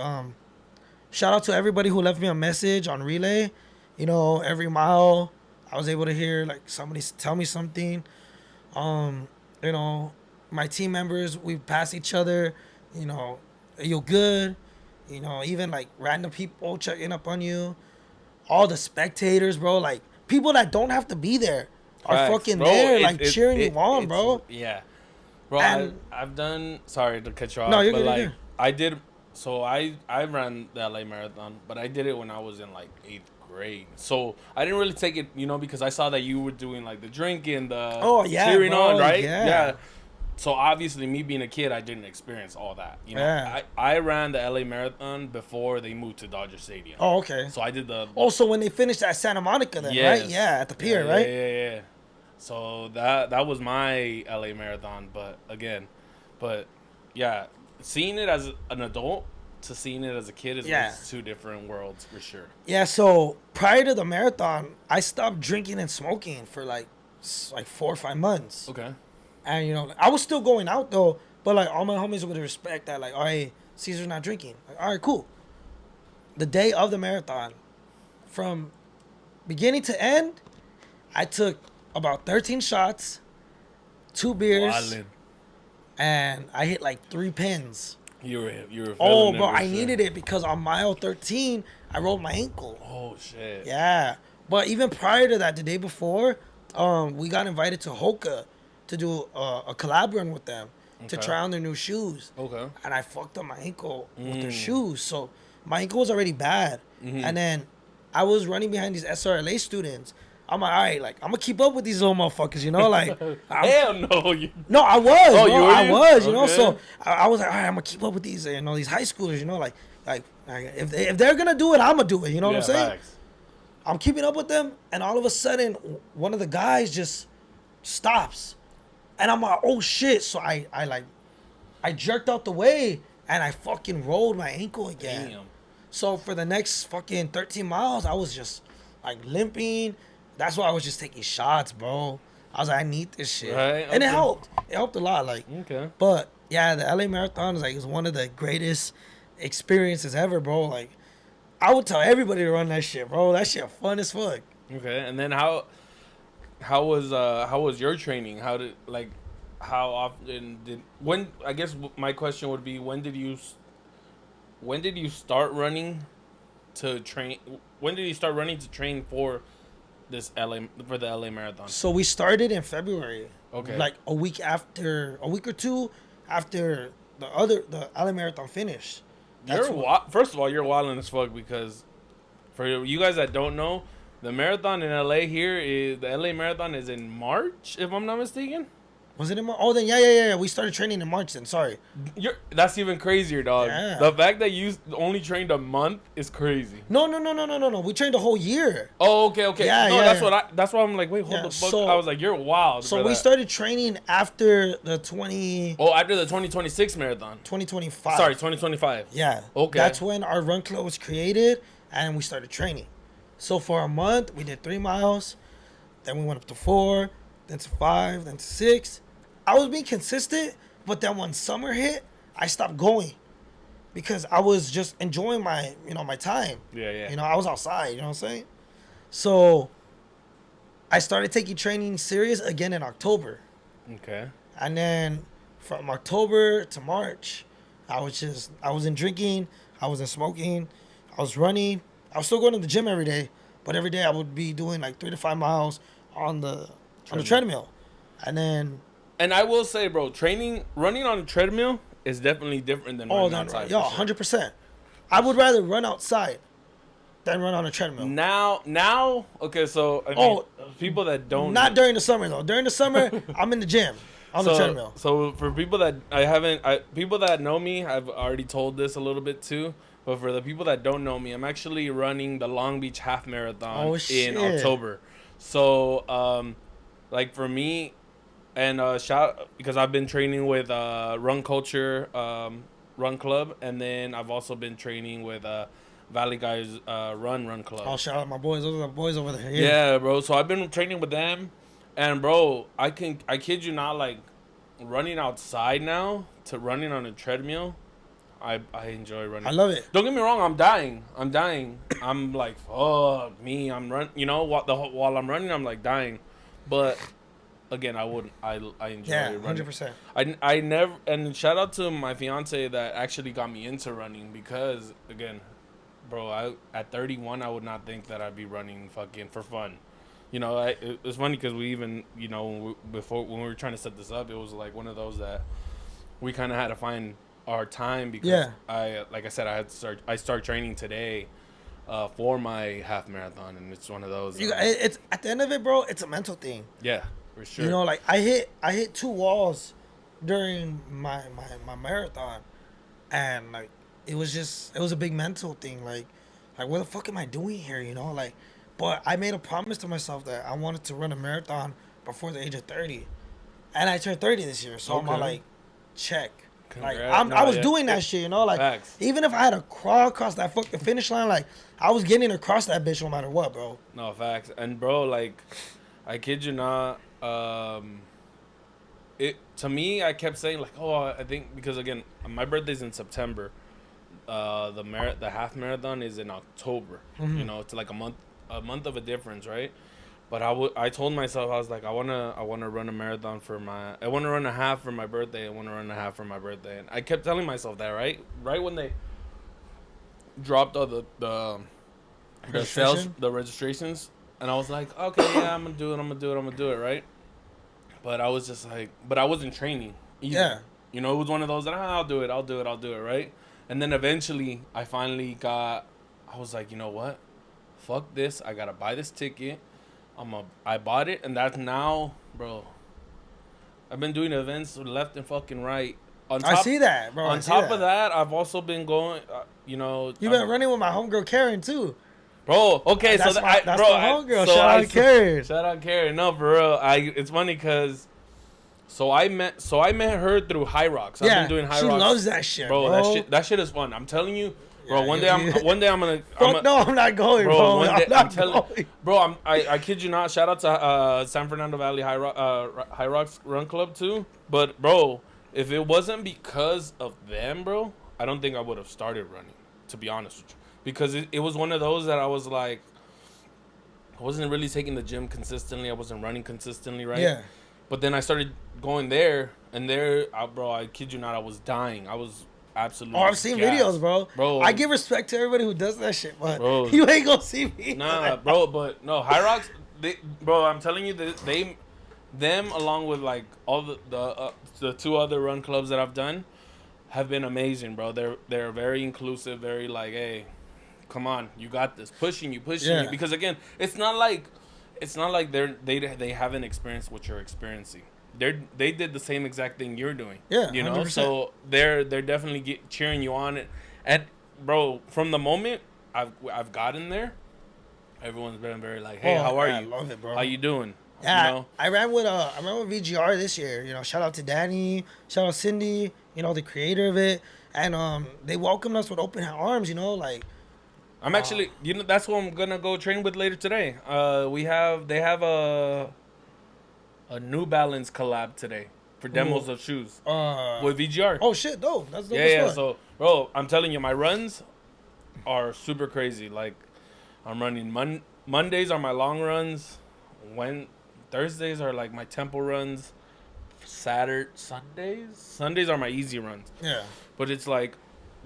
shout out to everybody who left me a message on Relay. Every mile I was able to hear, like, somebody tell me something. My team members, we pass each other, you're good, even, like, random people checking up on you. All the spectators, bro, like, people that don't have to be there are Facts, fucking bro. there, cheering you on, bro. Yeah. Bro, And- I've done. Sorry to cut you off. No, you're but good, you're like good. I did. So I ran the LA Marathon, but I did it when I was in like 8th grade. So I didn't really take it, because I saw that you were doing like the drinking, the Oh, yeah, cheering bro, on, right? yeah. So obviously, me being a kid, I didn't experience all that. Yeah. I ran the LA Marathon before they moved to Dodger Stadium. Oh, okay. So I did the. Also, when they finished at Santa Monica, then, Yes. right? Yeah, at the pier, Yeah, right? Yeah. So that was my LA Marathon, but yeah, seeing it as an adult to seeing it as a kid was two different worlds for sure. Yeah, so prior to the marathon, I stopped drinking and smoking for like 4 or 5 months. Okay. And, I was still going out though, but like all my homies would respect that, like, all right, Cesar's not drinking. Like, all right, cool. The day of the marathon, from beginning to end, I took about 13 shots, 2 beers, Wildin'. and I hit like 3 pins. You were. Oh, feeling bro, it for I sure. needed it because on mile 13, I rolled my ankle. Oh shit. Yeah. But even prior to that, the day before, we got invited to Hoka to do a collab run with them to Okay. try on their new shoes. Okay. And I fucked up my ankle with their shoes. So my ankle was already bad. And then I was running behind these SRLA students. I'm like, all right, like, I'm going to keep up with these little motherfuckers, Like, Hell no. You. no, I was. Oh, bro. you were? I was, Okay. So I was like, all right, I'm going to keep up with these, these high schoolers, like if they're going to do it, I'm going to do it. You know what I'm saying? Facts. I'm keeping up with them, and all of a sudden, one of the guys just stops, and I'm like, oh shit! So I jerked out the way, and I fucking rolled my ankle again. Damn. So for the next fucking 13 miles, I was just like limping. That's why I was just taking shots, bro. I was like, I need this shit, Right, and it okay. helped. It helped a lot, like. Okay. But yeah, the LA Marathon is one of the greatest experiences ever, bro. Like, I would tell everybody to run that shit, bro. That shit fun as fuck. Okay. And then how was your training? How often I guess my question would be, when did you when did you start running to train? When did you start running to train for this the LA Marathon? So we started in February. Okay. Like a week or two after the LA Marathon finished. First of all, you're wilding as fuck because for you guys that don't know, the marathon in LA the LA Marathon is in March, if I'm not mistaken. Was it in March? Oh, then yeah. We started training in March then. Sorry. That's even crazier, dog. Yeah. The fact that you only trained a month is crazy. No. We trained a whole year. Oh, okay. Yeah, no, yeah. that's why I'm like, wait, hold the fuck. I was like, you're wild. So we started training after the after the 2026 marathon. 2025. Sorry, 2025. Yeah. Okay. That's when our run club was created and we started training. So for a month, we did 3 miles. Then we went up to 4, then to 5, then to 6. I was being consistent, but then when summer hit, I stopped going because I was just enjoying my time. Yeah. I was outside, you know what I'm saying? So I started taking training serious again in October. Okay. And then from October to March, I wasn't drinking, I wasn't smoking, I was running. I was still going to the gym every day, but every day I would be doing like 3 to 5 miles on the treadmill. And I will say, bro, running on a treadmill is definitely different than running outside. Yo, 100%. I would rather run outside than run on a treadmill. Now, okay, so I mean, people that don't not during the summer though. During the summer, I'm in the gym on the treadmill. So for people that people that know me, I've already told this a little bit too. But for the people that don't know me, I'm actually running the Long Beach Half Marathon in October. So, like for me, and because I've been training with Run Culture Run Club, and then I've also been training with Valley Guys Run Club. Oh, shout out my boys! Those are the boys over there. Yeah, bro. So I've been training with them, and bro, I kid you not, like running outside now to running on a treadmill. I enjoy running. I love it. Don't get me wrong. I'm dying. I'm like, fuck me. I'm run. You know what? While I'm running, I'm like dying. But again, I enjoy running. 100%. I never. And shout out to my fiance that actually got me into running because again, bro, at 31, I would not think that I'd be running fucking for fun. You know, it's funny because we even, you know, when we were trying to set this up, it was like one of those that we kind of had to find our time because like I said, I start training today for my half marathon, and it's one of those. It's at the end of it, bro. It's a mental thing. Yeah, for sure. You know, like I hit 2 walls during my marathon, and like it was a big mental thing. Like what the fuck am I doing here? You know, like, but I made a promise to myself that I wanted to run a marathon before the age of 30, and I turned 30 this year, so I'm all like, check. Like I was doing that shit, you know, like Facts. Even if I had to crawl across that fucking finish line, like I was getting across that bitch no matter what, bro. No, facts. And bro, like I kid you not, it to me I kept saying like, oh, I think because again my birthday's in September, the half marathon is in October. Mm-hmm. You know, it's like a month of a difference, right? But I told myself, I was like, I wanna run a marathon I wanna run a half for my birthday. I wanna run a half for my birthday, and I kept telling myself that, right when they dropped all the registrations, and I was like, okay, yeah, I'm gonna do it, right? But I was just like, but I wasn't training either. Yeah. You know, it was one of those that I'll do it, right? And then eventually, I was like, you know what? Fuck this! I gotta buy this ticket. I bought it, and that's now, bro. I've been doing events left and fucking right. I see that, bro. On top of that, I've also been going, you know. You've been running with my homegirl Karen too. Bro, okay, that's so my homegirl. So shout out Karen. Shout out Karen. No, for real. It's funny because, so I met her through High Rocks. I've been doing High Rocks. She loves that shit, bro. That shit is fun. I'm telling you. Bro, one day I'm gonna. No, I'm not going, bro. One day, I'm telling you, bro. I kid you not. Shout out to San Fernando Valley High Rocks Run Club too. But bro, if it wasn't because of them, bro, I don't think I would have started running. To be honest with you, because it was one of those that I was like, I wasn't really taking the gym consistently. I wasn't running consistently, right? Yeah. But then I started going there, and there, bro, I kid you not, I was dying. I was absolutely. Oh, I've seen gassed. videos, bro. Bro, I give respect to everybody who does that shit, but Bro. you ain't gonna see me. Nah, bro, but no, High Rocks, bro, I'm telling you, them along with like all the two other run clubs that I've done have been amazing, bro. They're very inclusive, very like, hey, come on, you got this, pushing you, Yeah. because again, it's not like they haven't experienced what you're experiencing. They did the same exact thing you're doing. Yeah, you know, 100%. so they're definitely cheering you on. And bro, from the moment I've gotten there, everyone's been very like, hey, how are yeah, you? I love it, bro. How you doing? Yeah, You know, I ran with VGR this year. You know, shout out to Danny, shout out Cindy. You know, the creator of it, and they welcomed us with open arms. You know, like I'm actually, that's what I'm gonna go train with later today. They have a New Balance collab today for demos of shoes with VGR. oh shit, dope. That's dope. Yeah, as yeah. fuck. So, bro, I'm telling you, my runs are super crazy. Like, I'm running Mondays are my long runs. Thursdays are like my tempo runs. Sundays are my easy runs. Yeah. But it's like,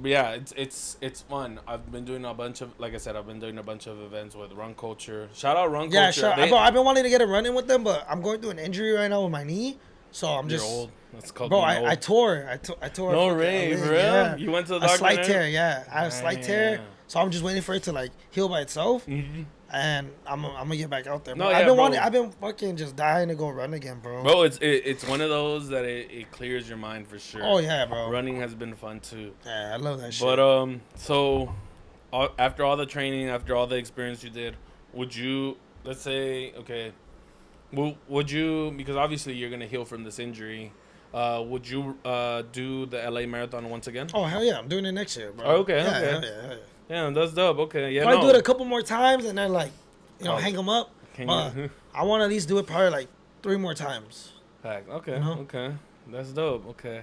yeah, it's fun. I've been doing a bunch of, like I said, I've been doing a bunch of events with Run Culture. Shout out Run Yeah, Culture. sure. Bro, I've been wanting to get a run in with them, but I'm going through an injury right now with my knee, so I'm You're just old. That's called Bro, being old. I tore. I tore. No a fucking- way, a for leg, real? yeah. You went to the a doctor? slight and tear. Yeah, I have a slight tear, Damn. so I'm just waiting for it to like heal by itself, Mhm. and I'm gonna get back out there. No, Bro. yeah, bro. I've been fucking just dying to go run again, bro. Bro, it's one of those that it clears your mind for sure. Oh yeah, bro. Running has been fun too. Yeah, I love that shit. But so after all the training, after all the experience you did, would you, let's say, okay, would you, because obviously you're gonna heal from this injury, would you do the LA Marathon once again? Oh hell yeah, I'm doing it next year, bro. Oh, okay, yeah, okay. hell yeah, hell yeah. Yeah, that's dope. Okay, yeah, Probably no. do it a couple more times and then like, Oh, hang them up. Can But you? I want to at least do it probably like 3 more times. Heck, okay, You know? okay, that's dope. Okay,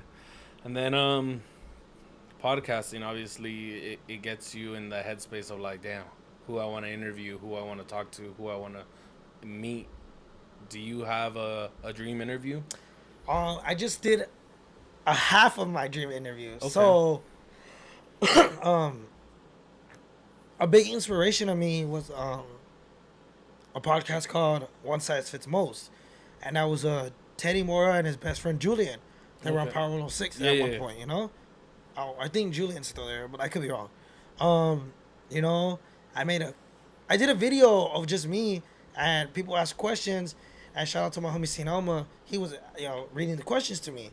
and then podcasting, obviously it gets you in the headspace of like, damn, who I want to interview, who I want to talk to, who I want to meet. Do you have a dream interview? I just did a half of my dream interview. Okay. So, a big inspiration of me was a podcast called One Size Fits Most, and that was Teddy Mora and his best friend Julian. They were on Okay. Power 106 Yeah, at yeah, one yeah. point, you know. I think Julian's still there, but I could be wrong. You know, I did a video of just me and people asked questions, and shout out to my homie Sinoma. He was reading the questions to me,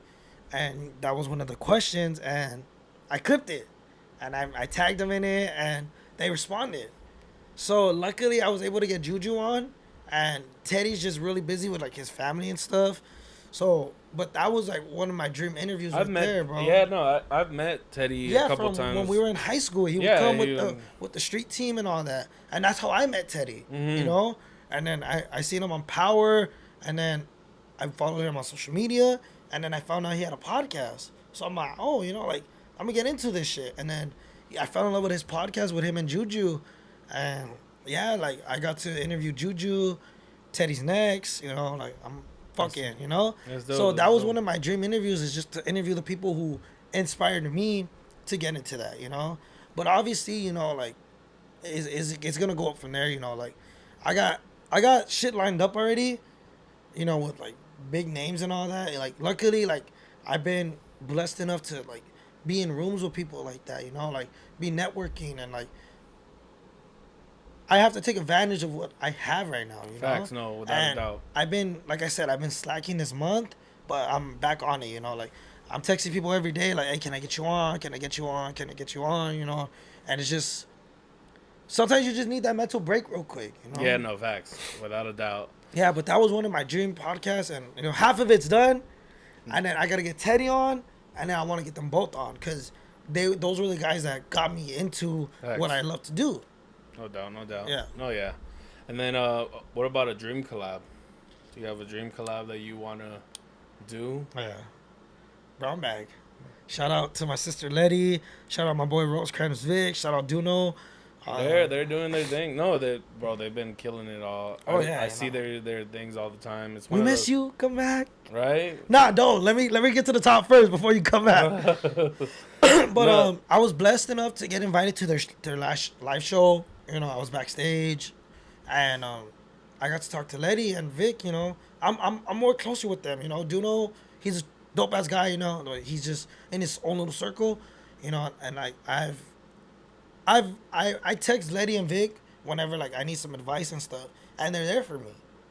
and that was one of the questions, and I clipped it, and I tagged them in it, and they responded. So luckily, I was able to get Juju on, and Teddy's just really busy with like his family and stuff. So, but that was like one of my dream interviews I've met, there, bro. yeah, no, I've met Teddy a couple from times. when we were in high school, he would Yeah, come he- with the street team and all that, and that's how I met Teddy. Mhm. You know, and then I seen him on Power, and then I followed him on social media, and then I found out he had a podcast. So I'm like, oh, like I'm gonna get into this shit, and then I fell in love with his podcast with him and Juju, and yeah, like I got to interview Juju, Teddy's next. Like I'm fucking, That's dope, So that's that was dope. one of my dream interviews, is just to interview the people who inspired me to get into that, But obviously, like it's gonna go up from there, Like I got shit lined up already, with like big names and all that. Like luckily, like I've been blessed enough to like be in rooms with people like that, like be networking, and like I have to take advantage of what I have right now, Facts, no, without a doubt. I've been, like I said, I've been slacking this month, but I'm back on it, Like, I'm texting people every day, like, hey, can I get you on? Can I get you on? Can I get you on? And it's just, sometimes you just need that mental break real quick, Yeah, no, facts, without a doubt. Yeah, but that was one of my dream podcasts, and, half of it's done, and then I got to get Teddy on, and then I want to get them both on, because those were the guys that got me into Facts. what I love to do. No doubt, no doubt. Yeah. No, yeah. And then, what about a dream collab? Do you have a dream collab that you want to do? Yeah. Brown bag. Shout out to my sister Letty. Shout out my boy Rosecrans Vic. Shout out Duno. They're doing their thing. No, they've been killing it all. Oh, I see their things all the time. It's We one of miss those, you. Come back. right? Nah, don't. Let me get to the top first before you come back. But No. I was blessed enough to get invited to their last live show. You know, I was backstage, and I got to talk to Letty and Vic. You know, I'm more closer with them. You know, Duno, he's a dope ass guy. You know, like, he's just in his own little circle. You know, and I text Letty and Vic whenever like I need some advice and stuff, and they're there for me.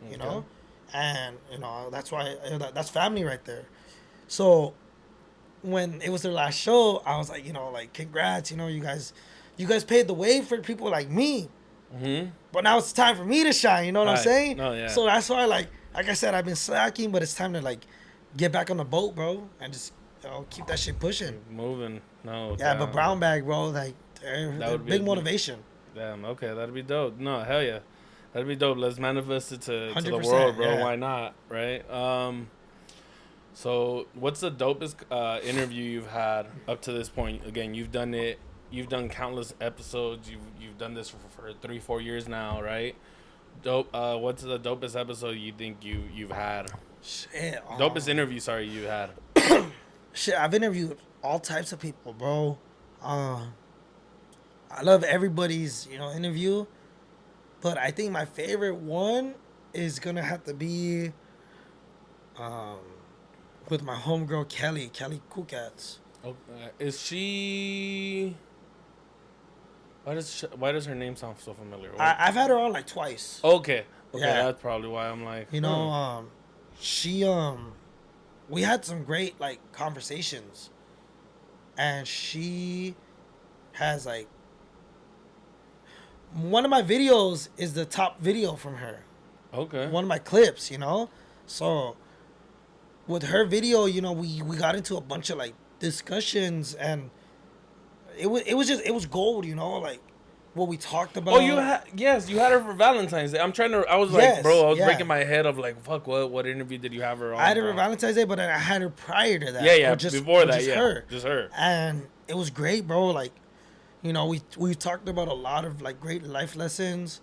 You know, and you know that's why that's family right there. So when it was their last show, I was like, you know, like congrats, you know, you guys paved the way for people like me. Mm-hmm. But now it's time for me to shine. You know what I'm Right. saying? No, yeah. So that's why, like I said, I've been slacking, but it's time to like get back on the boat, bro, and just keep that shit pushing. Moving. No. Yeah, damn. but brown bag, bro, like they're would be big a- motivation. Damn. Okay, that'd be dope. No, hell yeah, that'd be dope. Let's manifest it to the 100%, world, bro. yeah. Why not? Right. So what's the dopest interview you've had up to this point? Again, you've done it. You've done countless episodes. You've done this for 3-4 years now, right? Dope. What's the dopest episode you think you've had? Shit. Dopest interview, sorry, you had. Shit, I've interviewed all types of people, bro. I love everybody's, interview. But I think my favorite one is gonna have to be with my homegirl Kelly Kukats. Oh, is she? Why does her name sound so familiar? I've had her on like twice. Okay, Yeah. that's probably why I'm like. She we had some great like conversations, and she has like one of my videos is the top video from her. Okay. One of my clips, so with her video, we got into a bunch of like discussions, and it was gold, like what we talked about. Oh, you had her for Valentine's Day. I was like, Yes, bro, I was yeah. breaking my head of like, fuck, what interview did you have her on? I had her bro? for Valentine's Day, but then I had her prior to that. Yeah, or just, before or that, just yeah, her. just her. And it was great, bro. Like, we talked about a lot of like great life lessons,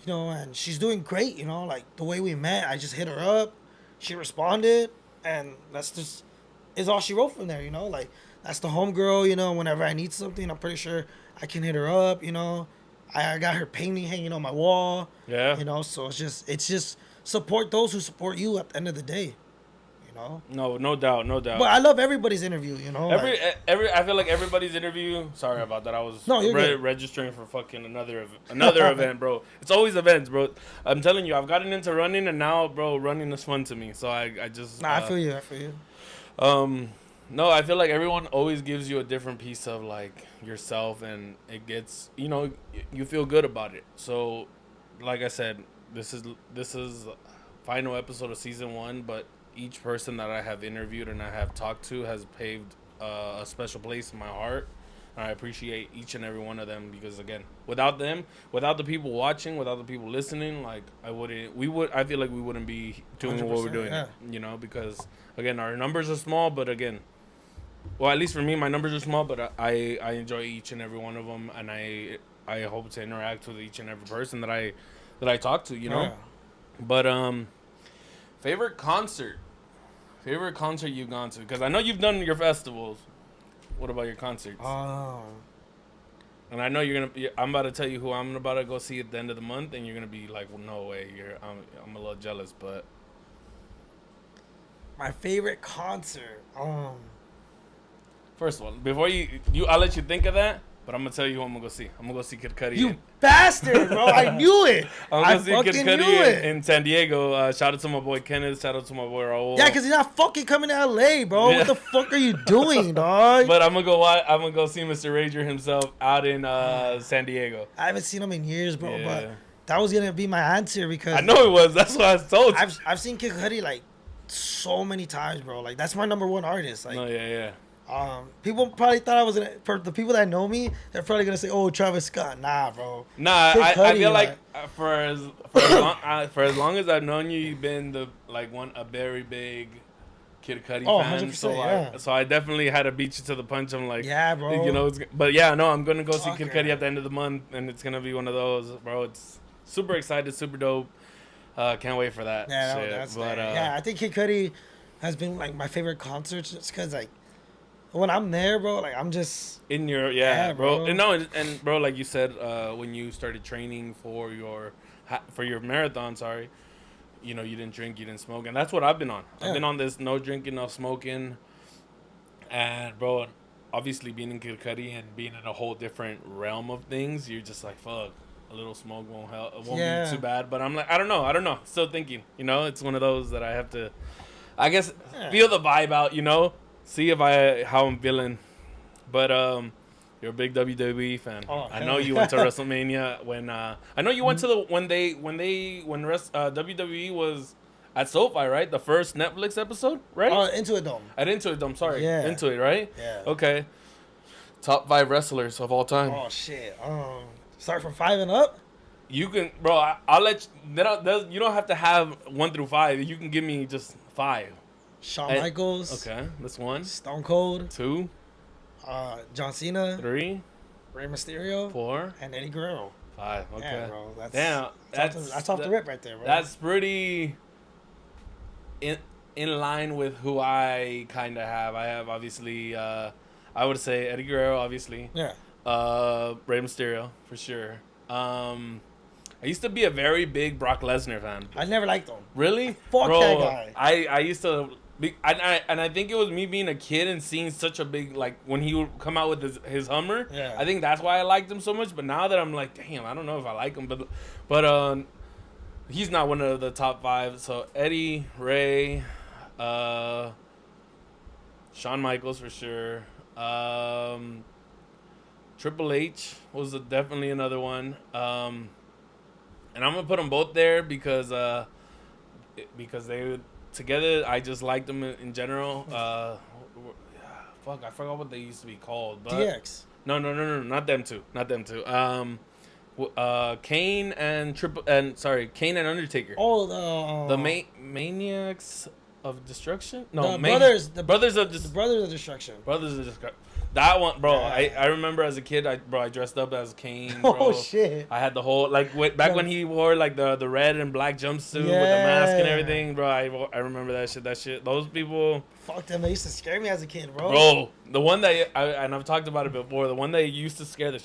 and she's doing great. Like the way we met, I just hit her up, she responded, and that's just is all she wrote from there. Like that's the homegirl. Whenever I need something, I'm pretty sure I can hit her up. I got her painting hanging on my wall. Yeah. So it's just support those who support you at the end of the day. No doubt. But I love everybody's interview. I feel like everybody's interview. Sorry about that. I was registering for fucking another event, bro. It's always events, bro. I'm telling you, I've gotten into running, and now, bro, running is fun to me. So I just. I feel you. No, I feel like everyone always gives you a different piece of like yourself, and it gets you feel good about it. So, like I said, this is final episode of season 1, but each person that I have interviewed and I have talked to has paved a special place in my heart, and I appreciate each and every one of them, because again, without them, without the people watching, without the people listening, like I feel like we wouldn't be doing what we're doing, yeah. Because again, our numbers are small, but again, well, at least for me, my numbers are small, but I enjoy each and every one of them, and I hope to interact with each and every person that I talk to, Yeah. But favorite concert you've gone to? Because I know you've done your festivals. What about your concerts? And I know I'm about to tell you who I'm about to go see at the end of the month, and you're gonna be like, well, no way. I'm a little jealous, but My favorite concert. first of all, before I'll let you think of that. But I'm gonna tell you who I'm gonna go see. I'm gonna go see Kid Cudi. You bastard, bro! I knew it. I'm gonna see Kid Cudi in San Diego. Shout out to my boy Kenneth. Shout out to my boy Raul. Yeah, because he's not fucking coming to LA, bro. Yeah. What the fuck are you doing, dog? But I'm gonna go see Mr. Rager himself out in San Diego. I haven't seen him in years, bro. Yeah. But that was gonna be my answer because I know it was. That's what I told you. I've seen Kid Cudi like so many times, bro. Like that's my number one artist. Like, No, yeah. People probably thought I was gonna. For the people that know me, they're probably gonna say, "Oh, Travis Scott." Nah, bro. Nah, Kid I Cudi, feel like for as long as I've known you, you've been a very big Kid Cudi Oh, fan, 100%, so yeah. I definitely had to beat you to the punch. I'm like, Yeah, bro. but yeah, no, I'm gonna go see Fuck Kid yeah. Cudi at the end of the month, and it's gonna be one of those, bro. It's super excited, super dope. Can't wait for that Yeah, no, shit. that's But yeah. I think Kid Cudi has been like my favorite concerts just because like when I'm there, bro, like I'm just in your yeah, bro, bro. and no, and bro, like you said, when you started training for your marathon, sorry, you didn't drink, you didn't smoke, and that's what I've been on. I've Yeah. been on this no drinking, no smoking, and bro, obviously being in Kid Cudi and being in a whole different realm of things, you're just like, fuck, a little smoke won't help, it won't be Yeah. too bad. But I'm like, I don't know, still thinking, it's one of those that I have to, I guess, Yeah. feel the vibe out, see how I'm feeling. But you're a big WWE fan. Oh, I hell know you yeah. went to WrestleMania when I know you went to the when WWE was at SoFi, right? The first Netflix episode, right? Oh, Into It Dome. At Into It Dome, sorry. Yeah. Into It, right? Yeah. Okay. Top 5 wrestlers of all time. Oh shit. Start from 5 and up. You can, bro. I'll let you. You don't have to have 1 through 5. You can give me just 5. Shawn Michaels. Okay, that's 1. Stone Cold. 2. John Cena. 3. Rey Mysterio. 4. And Eddie Guerrero. 5. Okay. Yeah, bro. That's off the rip right there, bro. That's pretty in line with who I kind of have. I have obviously, I would say Eddie Guerrero, obviously. Yeah. Rey Mysterio for sure. I used to be a very big Brock Lesnar fan. I never liked him. Really? Fuck Bro, that guy. I used to be, and I think it was me being a kid and seeing such a big, like, when he would come out with his Hummer. Yeah. I think that's why I liked him so much. But now that I'm like, damn, I don't know if I like him. But he's not one of the top 5. So Eddie, Ray, Shawn Michaels for sure. Triple H was definitely another one. And I'm gonna put them both there because they together. I just liked them in general. Fuck, I forgot what they used to be called. But DX. No, not them two. Kane and Kane and Undertaker. Oh, The Maniacs of Destruction. No, the brothers. The Brothers of Brothers of Destruction. Brothers of Destruction. That one, bro. Yeah. I remember as a kid, I dressed up as Kane. Bro. Oh shit. I had the whole back when he wore like the red and black jumpsuit with the mask and everything, bro. I remember that shit. Those people. Fuck them. They used to scare me as a kid, bro. Bro, the one that and I've talked about it before. The one that used to scare the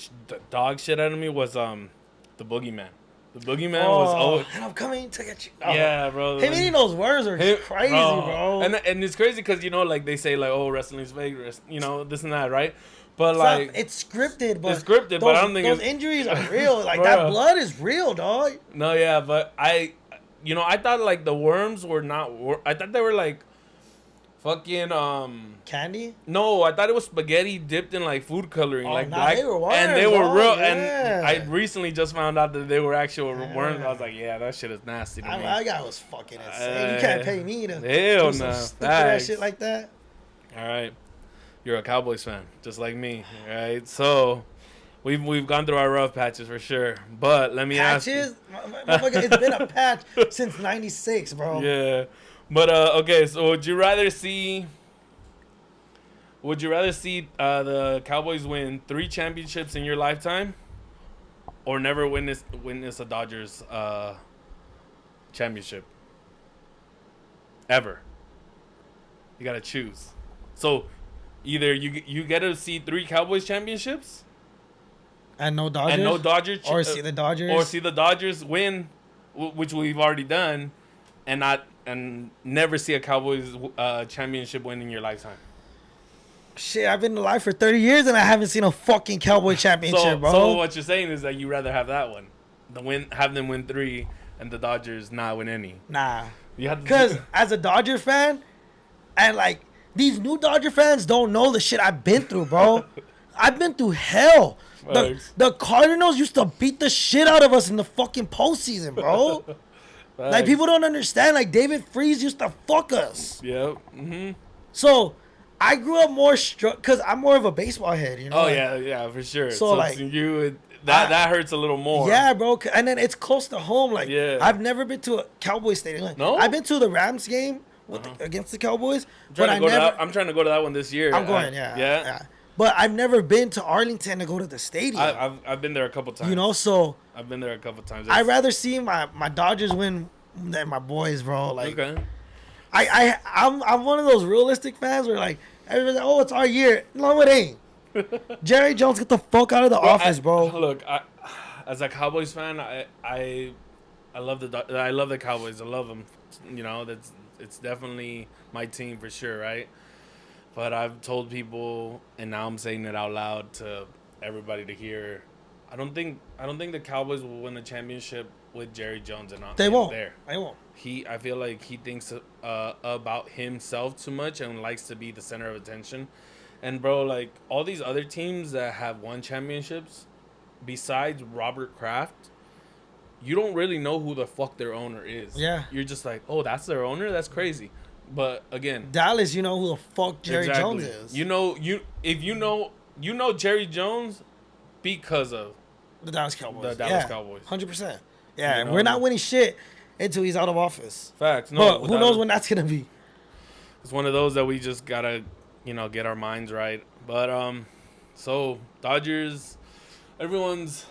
dog shit out of me was the Boogeyman. The Boogeyman was and I'm coming to get you. yeah, bro. Him eating those words are crazy, bro. And it's crazy because like they say like, oh, wrestling's fake, this and that, right? But It's scripted, but but I don't think those injuries are real. Like that blood is real, dog. No, yeah, but I thought like the worms were not. I thought they were like fucking Candy. No, I thought it was spaghetti dipped in like food coloring, like nah, black. they were worms, and they were real. yeah. And I recently just found out that they were actual worms. I was like, yeah, that shit is nasty to me. That guy was fucking insane. You can't pay me to hell do some no, stupid ass shit like that. All right, you're a Cowboys fan, just like me. All right, so we've gone through our rough patches for sure. But let me ask you. Patches? It's been a patch since '96, bro. Yeah, but okay. So would you rather see the Cowboys win 3 championships in your lifetime, or never witness a Dodgers championship ever? You gotta choose. So either you get to see 3 Cowboys championships And no Dodgers. or See the Dodgers. or see the Dodgers win, which we've already done, and never see a Cowboys championship win in your lifetime. Shit, I've been alive for 30 years and I haven't seen a fucking Cowboy championship, bro. So what you're saying is that you rather have that one, have them win 3, and the Dodgers not win any. Nah. You have Because as a Dodger fan, and like these new Dodger fans don't know the shit I've been through, bro. I've been through hell. The Cardinals used to beat the shit out of us in the fucking postseason, bro. Like people don't understand. Like David Freese used to fuck us. Yep. Mm-hmm. So I grew up more because I'm more of a baseball head, you know. Oh like, yeah, for sure. So like that hurts a little more. Yeah, bro. And then it's close to home. Like yeah. I've never been to a Cowboy stadium. Like, No, I've been to the Rams game against the Cowboys. I'm But I'm trying to go to that one this year. I'm going, yeah. But I've never been to Arlington to go to the stadium. I've been there a couple times. You know, so I've been there a couple times. I'd rather see my Dodgers win than my boys, bro. Like, okay. I'm one of those realistic fans where like everybody's like, oh, it's our year. No, it ain't. Jerry Jones, get the fuck out of the office, bro. Look, as a Cowboys fan, I love the Cowboys. I love them. You know, it's definitely my team for sure, right? But I've told people, and now I'm saying it out loud to everybody to hear. I don't think the Cowboys will win a championship with Jerry Jones and they won't. There. They won't. I feel like he thinks about himself too much and likes to be the center of attention. And bro, like all these other teams that have won championships, besides Robert Kraft, you don't really know who the fuck their owner is. Yeah. You're just like, oh, that's their owner? That's crazy. But again, Dallas, you know who the fuck Jerry Jones is. You know Jerry Jones because of the Dallas Cowboys. The Dallas Cowboys. 100%. Yeah, You know? we're not winning shit until he's out of office. Facts. No, but who knows when that's gonna be? It's one of those that we just gotta, get our minds right. But so Dodgers, everyone's,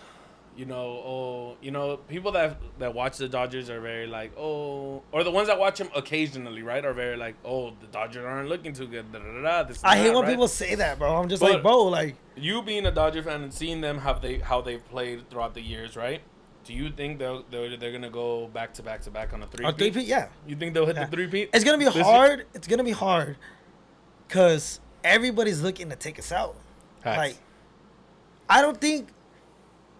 people that watch the Dodgers are very like, oh, or the ones that watch them occasionally, right, are very like, oh, the Dodgers aren't looking too good. I hate when people say that, bro. I'm just like, bro, like you being a Dodger fan and seeing them how they've played throughout the years, right? Do you think they're gonna go back to back on a 3-peat? A 3-peat, yeah. You think they'll hit the 3-peat? It's gonna be hard. It's gonna be hard, cause everybody's looking to take us out. Facts. Like, I don't think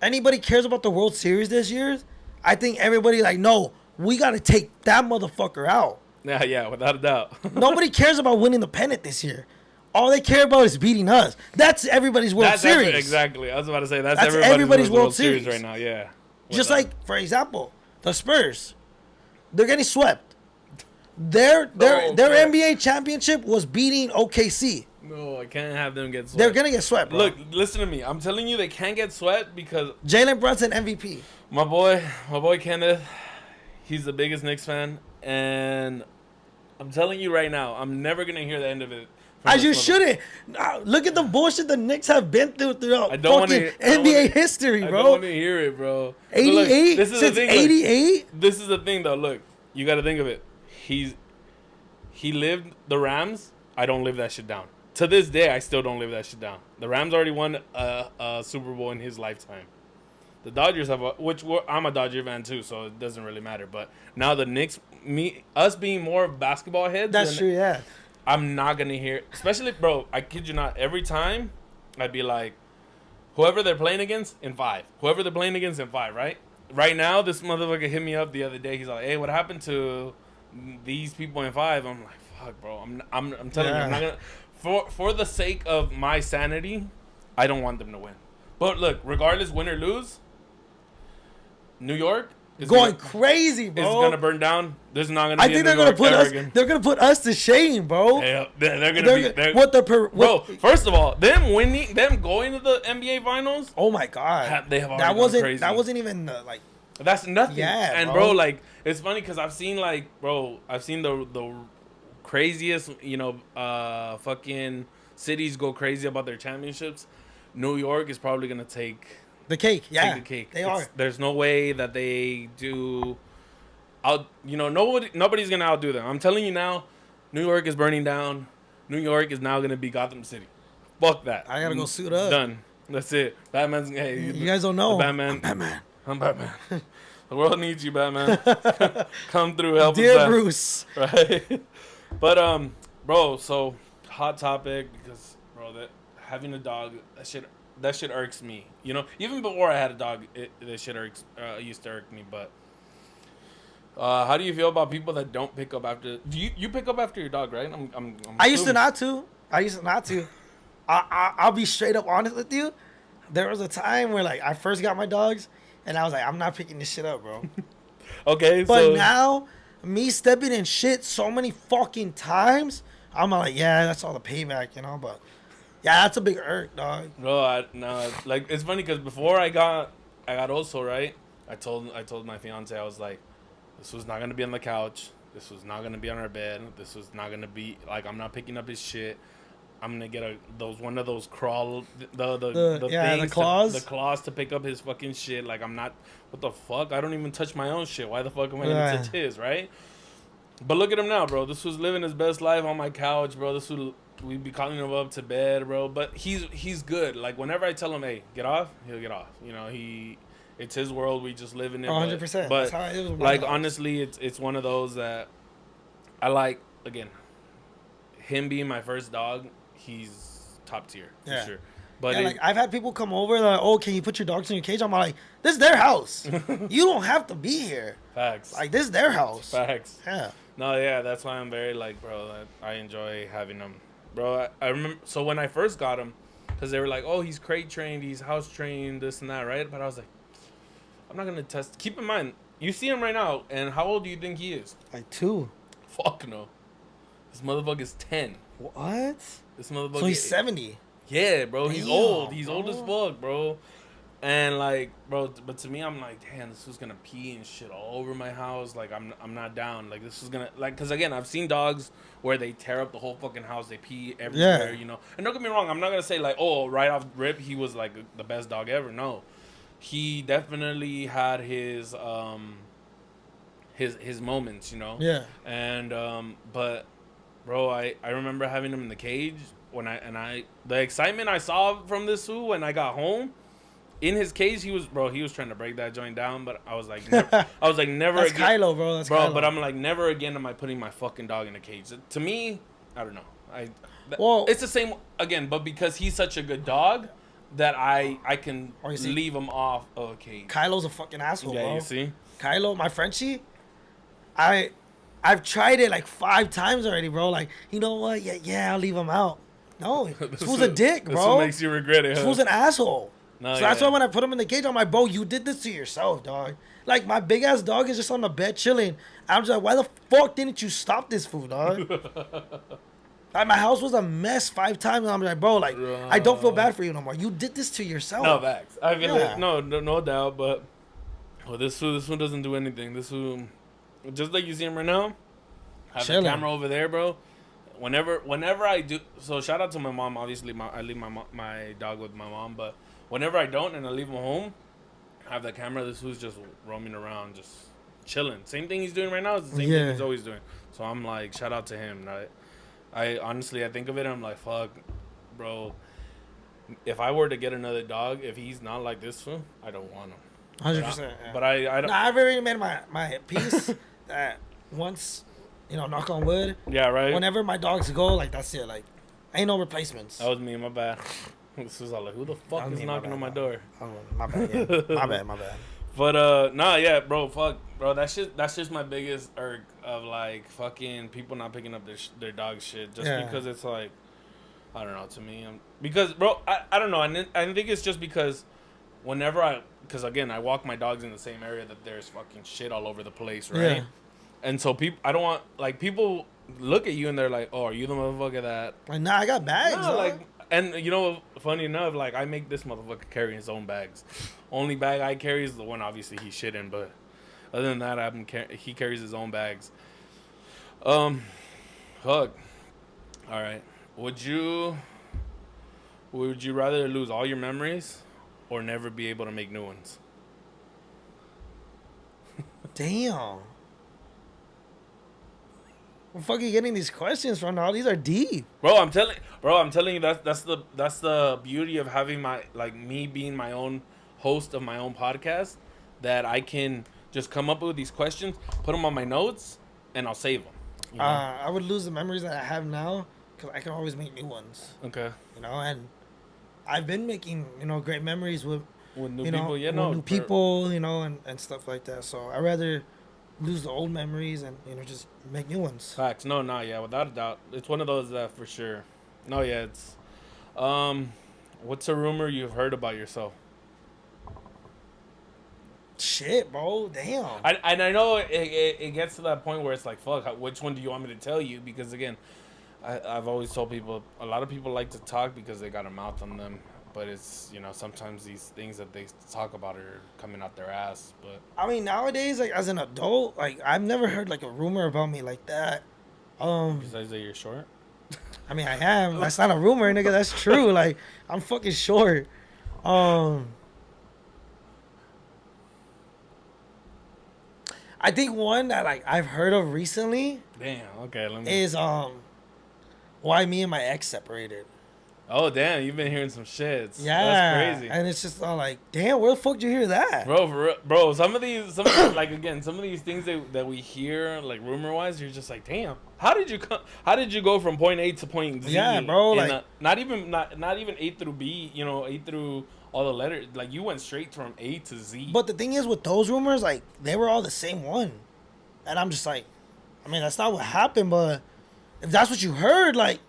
anybody cares about the World Series this year. I think everybody like, no, we gotta take that motherfucker out. Yeah, without a doubt. Nobody cares about winning the pennant this year. All they care about is beating us. That's everybody's World Series. Exactly. I was about to say that's everybody's World Series right now. Yeah. Just like, for example, the Spurs, they're getting swept. Their NBA championship was beating OKC. No, I can't have them get swept. They're gonna get swept, bro. Look, listen to me. I'm telling you, they can't get swept because Jalen Brunson MVP. My boy Kenneth, he's the biggest Knicks fan, and I'm telling you right now, I'm never gonna hear the end of it. As you shouldn't. Look at the bullshit the Knicks have been throughout fucking NBA history, bro. I don't want to hear it, bro. 88? Since 88? This is the thing, though. Look, you got to think of it. He lived the Rams. I don't live that shit down. To this day, I still don't live that shit down. The Rams already won a Super Bowl in his lifetime. The Dodgers have I'm a Dodger fan, too, so it doesn't really matter. But now the Knicks, us being more basketball heads. That's true, yeah. I'm not going to hear, especially, bro, I kid you not, every time I'd be like, whoever they're playing against in 5. Whoever they're playing against in 5, right? Right now, this motherfucker hit me up the other day. He's like, hey, what happened to these people in 5? I'm like, fuck, bro. I'm telling you, I'm not going to. For the sake of my sanity, I don't want them to win. But look, regardless, win or lose, New York is going crazy, bro. It's gonna burn down. There's not gonna. I think they're gonna put us. They're gonna put us to shame, bro. They're gonna be. Bro, first of all, them going to the NBA Finals. Oh my god, they have already gone crazy. That wasn't even like. That's nothing. Yeah, and bro, like it's funny because I've seen the craziest, fucking cities go crazy about their championships. New York is probably gonna take. The cake, yeah. Take the cake. They are. There's no way that they do. Nobody's gonna outdo them. I'm telling you now, New York is burning down. New York is now gonna be Gotham City. Fuck that. I gotta go suit up. Done. That's it. Batman's. Hey, you guys don't know. Batman. I'm Batman. The world needs you, Batman. Come through, help us Dear out. Bruce. Right. But bro. So hot topic because that having a dog that shit irks me. Even before I had a dog, that shit used to irk me. But how do you feel about people that don't pick up after? Do you pick up after your dog, right? I used to not to. I'll be straight up honest with you. There was a time where I first got my dogs, and I was like, I'm not picking this shit up, bro. Okay, but now me stepping in shit so many fucking times, I'm like, yeah, that's all the payback, But. Yeah, that's a big irk, dog. Bro, it's funny because before I got also right. I told my fiance, I was like, this was not gonna be on the couch. This was not gonna be on our bed. This was not gonna be like I'm not picking up his shit. I'm gonna get one of those crawl the things the claws. the claws to pick up his fucking shit. Like I'm not. What the fuck? I don't even touch my own shit. Why the fuck am I gonna touch his? Right? But look at him now, bro. This was living his best life on my couch, bro. This was we'd be calling him up to bed, bro. But he's good. Like whenever I tell him, hey, get off, he'll get off. You know, it's his world. We just live in it. 100%. But that's how it was like honestly, it's one of those that I like. Again, him being my first dog, he's top tier for sure. But like I've had people come over, like, oh, can you put your dogs in your cage? I'm like, this is their house. You don't have to be here. Facts. Like this is their house. Facts. Yeah. No, yeah, that's why I'm very like, bro. I enjoy having them, bro. I remember. So when I first got him, because they were like, oh, he's crate trained, he's house trained, this and that, right? But I was like, I'm not gonna test. Keep in mind, you see him right now, and how old do you think he is? Like 2. Fuck no. This motherfucker is 10. What? This motherfucker. So he's 70. Yeah, bro. He's Damn, old. He's bro. old as fuck, bro. And like, bro, but to me, I'm like, damn, this was gonna pee and shit all over my house. Like, I'm not down. Like, this is gonna cause again, I've seen dogs where they tear up the whole fucking house. They pee everywhere, you know. And don't get me wrong, I'm not gonna say like, oh, right off rip, he was like the best dog ever. No, he definitely had his moments, you know. Yeah. And but, bro, I remember having him in the cage when the excitement I saw from this zoo when I got home. In his cage, he was trying to break that joint down, but I was like, never That's again. Kylo, bro. That's bro. Kylo. But I'm like, never again am I putting my fucking dog in a cage. To me, I don't know. Well, it's the same again, but because he's such a good dog that I can leave him off of a cage. Kylo's a fucking asshole, Yeah, bro. you see, Kylo, my Frenchie, I've tried it like 5 times already, bro. Like, you know what? Yeah, I'll leave him out. No, this fool's a dick, bro. This what makes you regret it. This Huh? fool's an asshole. No, So that's why when I put him in the cage, I'm like, bro, you did this to yourself, dog. Like, my big ass dog is just on the bed chilling. I'm just like, why the fuck didn't you stop this fool, dog? Like, my house was a mess 5 times, and I'm like, bro, like, I don't feel bad for you no more. You did this to yourself. No, facts. I feel like no doubt, but this one doesn't do anything. This one, just like you see him right now, have the camera over there, bro. Whenever I do, so shout out to my mom. Obviously, I leave my dog with my mom, but whenever I don't and I leave him home, I have the camera. This who's just roaming around, just chilling. Same thing he's doing right now is the same thing he's always doing. So I'm like, shout out to him. Right? I honestly, I think of it, I'm like, fuck, bro. If I were to get another dog, if he's not like this one, I don't want him. 100%. But I don't. Nah, I've already made my peace that once, knock on wood. Yeah, right. Whenever my dogs go, like, that's it. Like, ain't no replacements. That was me. My bad. This was all like, who the fuck is knocking on my door? My bad. Yeah. my bad. But yeah, bro, fuck, bro. That's just my biggest irk of like fucking people not picking up their dog shit just because it's like, I don't know. To me, because bro, I don't know. I think it's just because because again, I walk my dogs in the same area that there's fucking shit all over the place, right? Yeah. And so I don't want like people look at you and they're like, oh, are you the motherfucker that? Like, nah, I got bags. No, like. And, funny enough, like, I make this motherfucker carry his own bags. Only bag I carry is the one, obviously, he's shit in. But other than that, he carries his own bags. Fuck. All right. Would you rather lose all your memories or never be able to make new ones? Damn. Where the fuck are you getting these questions from now? These are deep. Bro, I'm telling you that's the beauty of having me being my own host of my own podcast, that I can just come up with these questions, put them on my notes, and I'll save them. You know? I would lose the memories that I have now because I can always make new ones. Okay. And I've been making, great memories with new people, and stuff like that. So I'd rather lose the old memories and just make new ones. Facts. No, yeah, without a doubt, it's one of those that for sure. No, yeah, it's. What's a rumor you've heard about yourself? Shit, bro, damn. I know it gets to that point where it's like, fuck, which one do you want me to tell you? Because again, I've always told people, a lot of people like to talk because they got a mouth on them, but it's, sometimes these things that they talk about are coming out their ass. But I mean, nowadays, like as an adult, like I've never heard like a rumor about me like that. besides that, you're short. I mean, I am. That's not a rumor, nigga. That's true. Like I'm fucking short. Um, I think one that like I've heard of recently Damn. Okay. is why me and my ex separated. Oh damn! You've been hearing some shits. Yeah, That's crazy. and it's just all like, damn, where the fuck did you hear that? Bro, some of these some of these things that we hear like rumor wise, you're just like, damn, how did you go from point A to point Z? Yeah, bro, in like not even A through B, A through all the letters. Like you went straight from A to Z. But the thing is, with those rumors, like they were all the same one, and I'm just like, I mean, that's not what happened, but if that's what you heard, like,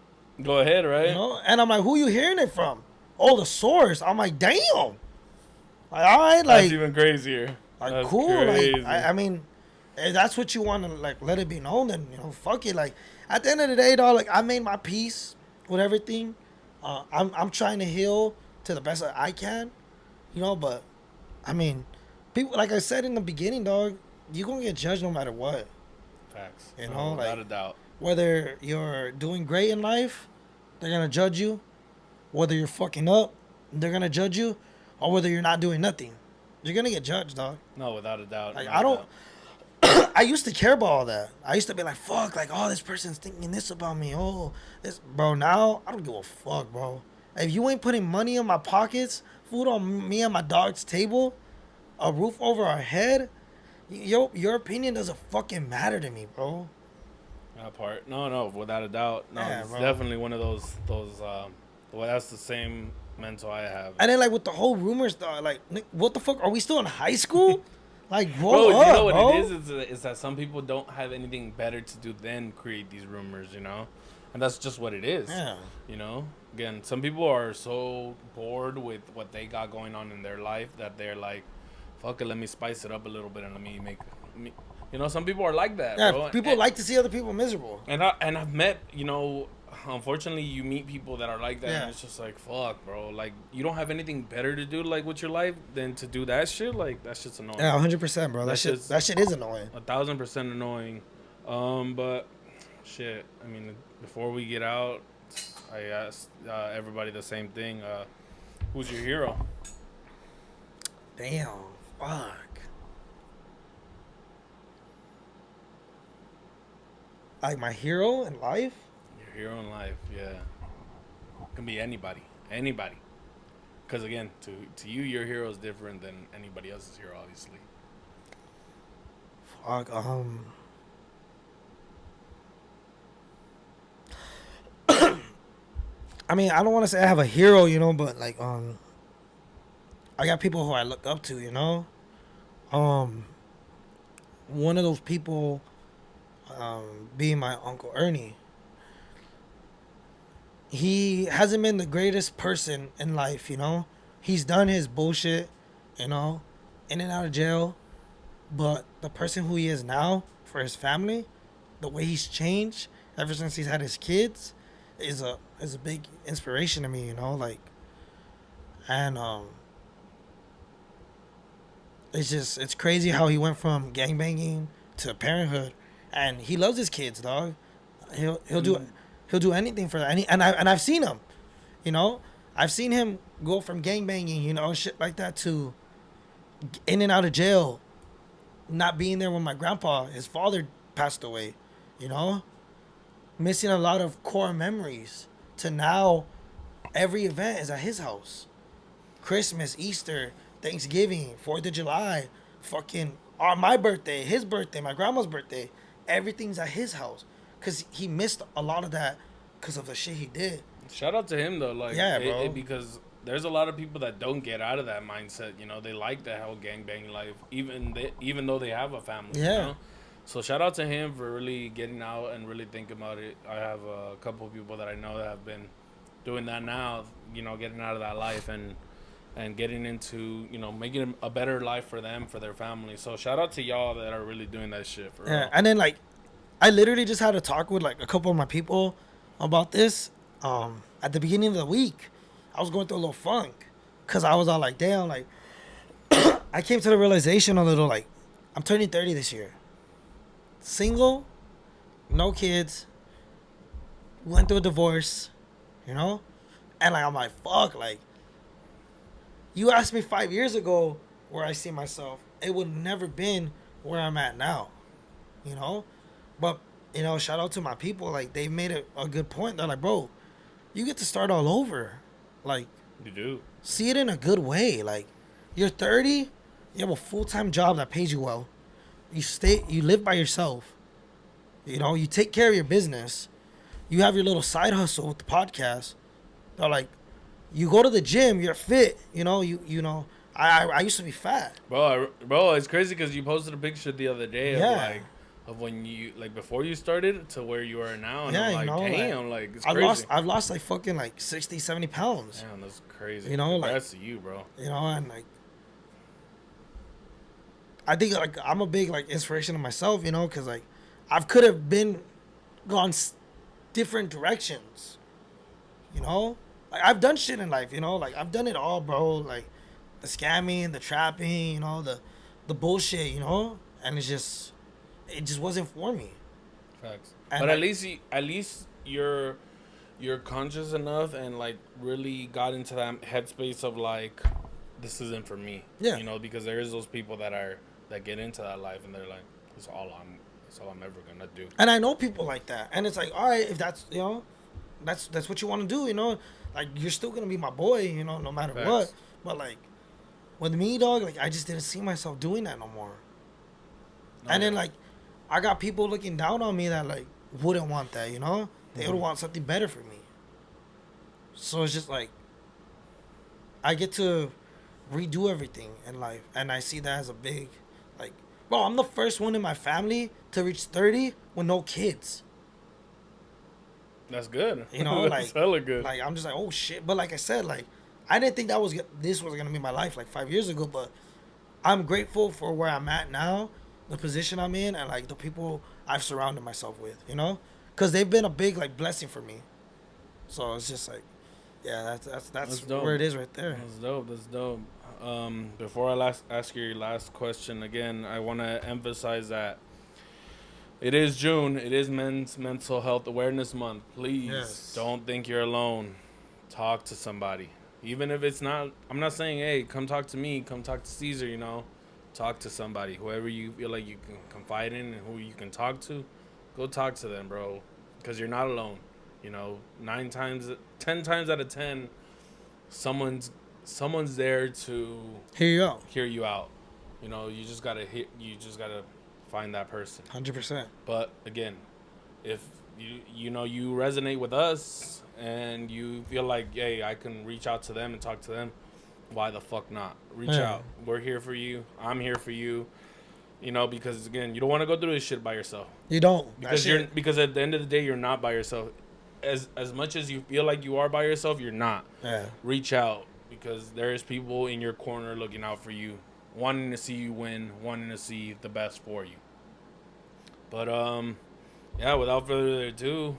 Go ahead, right? and I'm like, who you hearing it from? Oh, the source. I'm like, damn. Like, all right, like, That's even crazier. like That's cool. crazy. Like, I mean, if that's what you want to like let it be known, then fuck it. Like, at the end of the day, dog, like I made my peace with everything. I'm trying to heal to the best that I can, but I mean, people, like I said in the beginning, dog, you gonna get judged no matter what. Facts. Without Without a doubt. Whether you're doing great in life, they're gonna judge you. Whether you're fucking up, they're gonna judge you. Or whether you're not doing nothing, you're gonna get judged, dog. No, without a doubt. Like Without I a don't. doubt. I used to care about all that. I used to be like, fuck, like, oh, this person's thinking this about me. Oh, this, bro. Now I don't give a fuck, bro. If you ain't putting money in my pockets, food on me and my dog's table, a roof over our head, your opinion doesn't fucking matter to me, bro. That part. No, without a doubt. No, Yeah, it's bro. definitely one of those. Well, that's the same mental I have. And then like with the whole rumors, dog, like, what the fuck? Are we still in high school? Like, Bro, grow up, you know what bro. it is that some people don't have anything better to do than create these rumors, and that's just what it is. Yeah. Again, some people are so bored with what they got going on in their life that they're like, "Fuck it, let me spice it up a little bit and let me make me." Some people are like that, Yeah, bro. people like to see other people miserable. And I've met, unfortunately, you meet people that are like that, Yeah. and it's just like, fuck, bro. Like, you don't have anything better to do, like, with your life than to do that shit. Like, that shit's annoying. Yeah, 100%, bro. That shit is annoying. 1,000% annoying. But shit. I mean, before we get out, I asked everybody the same thing. Who's your hero? Damn. Fuck. Like my hero in life? Your hero in life, yeah. Can be anybody. Anybody. Because again, to you, your hero is different than anybody else's hero, obviously. Fuck. I mean, I don't want to say I have a hero, but like I got people who I look up to, one of those people being my Uncle Ernie. He hasn't been the greatest person in life, He's done his bullshit, in and out of jail. But the person who he is now for his family, the way he's changed ever since he's had his kids, is a big inspiration to me, like, and it's crazy how he went from gangbanging to parenthood, and he loves his kids, dog. He'll do anything for that, and I've seen him, I've seen him go from gangbanging, shit like that, to in and out of jail, not being there when my grandpa, his father, passed away, missing a lot of core memories, to now every event is at his house. Christmas, Easter, Thanksgiving, 4th of July, fucking my birthday, his birthday, my grandma's birthday, everything's at his house. Because he missed a lot of that because of the shit he did. Shout out to him, though. Like, yeah, bro. Because there's a lot of people that don't get out of that mindset. They like that whole gangbang life, even though they have a family. Yeah. So shout out to him for really getting out and really thinking about it. I have a couple of people that I know that have been doing that now, getting out of that life and getting into, making a better life for them, for their family. So shout out to y'all that are really doing that shit. For real. And then, like, I literally just had a talk with, like, a couple of my people about this at the beginning of the week. I was going through a little funk, cause I was all like, damn, like I came to the realization a little like, I'm turning 30 this year. Single, no kids, went through a divorce, you know, and like I'm like, fuck, like you asked me 5 years ago where I see myself, it would never been where I'm at now, you know, but you know, shout out to my people, like they made it a good point. They're like, bro, you get to start all over, like You do. see it in a good way. Like you're 30, you have a full-time job that pays you well. You live by yourself. You know, you take care of your business. You have your little side hustle with the podcast. They're like, you go to the gym, you're fit. You know, you know, I used to be fat. Bro, it's crazy because you posted a picture the other day of Yeah. like of when you like before you started to where you are now, and Yeah, I'm you like, know, damn, like it's crazy. I've lost like fucking like 60, 70 pounds. Damn, that's crazy. You know, like- Congrats to you, bro. You know, and like I think like I'm a big like inspiration to myself, you know, because like I could have been gone different directions, you know. Like I've done shit in life, you know, like I've done it all, bro. Like the scamming, the trapping, you know, the bullshit, you know, and it just wasn't for me. Facts. And But like- at least you're conscious enough and like really got into that headspace of like this isn't for me. Yeah. You know, because there is those people that get into that life and they're like, that's all I'm ever gonna do. And I know people like that, and it's like, all right, if that's, you know, that's what you want to do, you know, like you're still gonna be my boy, you know, no matter Facts. what. But like with me, dog, like I just didn't see myself doing that no more. And then like I got people looking down on me that like wouldn't want that, you know, they would want something better for me. So it's just like I get to redo everything in life, and I see that as a big, like, bro, I'm the first one in my family to reach 30 with no kids. That's good. You know, That's like hella good. Like I'm just like, oh shit. But like I said, like I didn't think this was gonna be my life like 5 years ago. But I'm grateful for where I'm at now, the position I'm in, and like the people I've surrounded myself with. You know, because they've been a big like blessing for me. So it's just like, yeah, that's dope. where it is right there. That's dope. Before I ask your last question again, I want to emphasize that it is June. It is Men's Mental Health Awareness Month. Please don't think you're alone. Talk to somebody. Even if it's not, I'm not saying, hey, come talk to me. Come talk to Cesar, you know. Talk to somebody. Whoever you feel like you can confide in and who you can talk to, go talk to them, bro. Because you're not alone. You know, 10 times out of 10, someone's there to Here you go. hear you out. You know, you just gotta find that person. 100%. But again, if you know you resonate with us and you feel like, hey, I can reach out to them and talk to them, why the fuck not? Reach out. We're here for you. I'm here for you. You know, because again, you don't want to go through this shit by yourself. You don't. Because at the end of the day, you're not by yourself. As much as you feel like you are by yourself, you're not. Yeah. Reach out, because there is people in your corner looking out for you, wanting to see you win, wanting to see the best for you. But yeah, without further ado,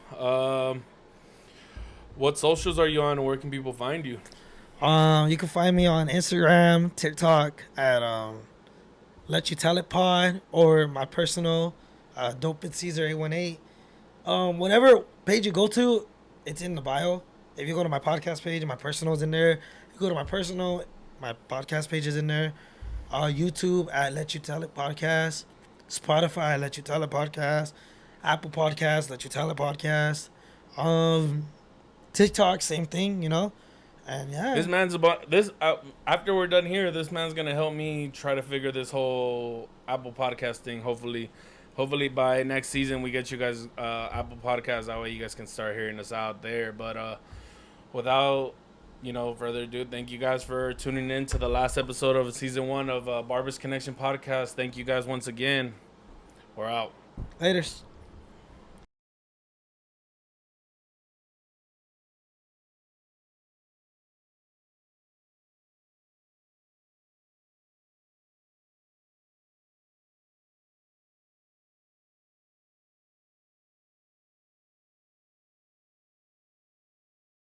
what socials are you on and where can people find you? You can find me on Instagram, TikTok at Let You Tell It Pod, or my personal Dope and Cesar 818. Whatever page you go to, it's in the bio. If you go to my podcast page, my personal is in there. If you go to my personal, my podcast page is in there. YouTube at Let You Tell It Podcast. Spotify at Let You Tell It Podcast. Apple Podcast, Let You Tell It Podcast. TikTok, same thing, you know. And yeah, This man's about this. After we're done here, this man's gonna help me try to figure this whole Apple Podcast thing. Hopefully by next season we get you guys Apple Podcasts. That way you guys can start hearing us out there. But without further ado, thank you guys for tuning in to the last episode of season 1 of Barber's Connection podcast. Thank you guys once again. We're out. laters.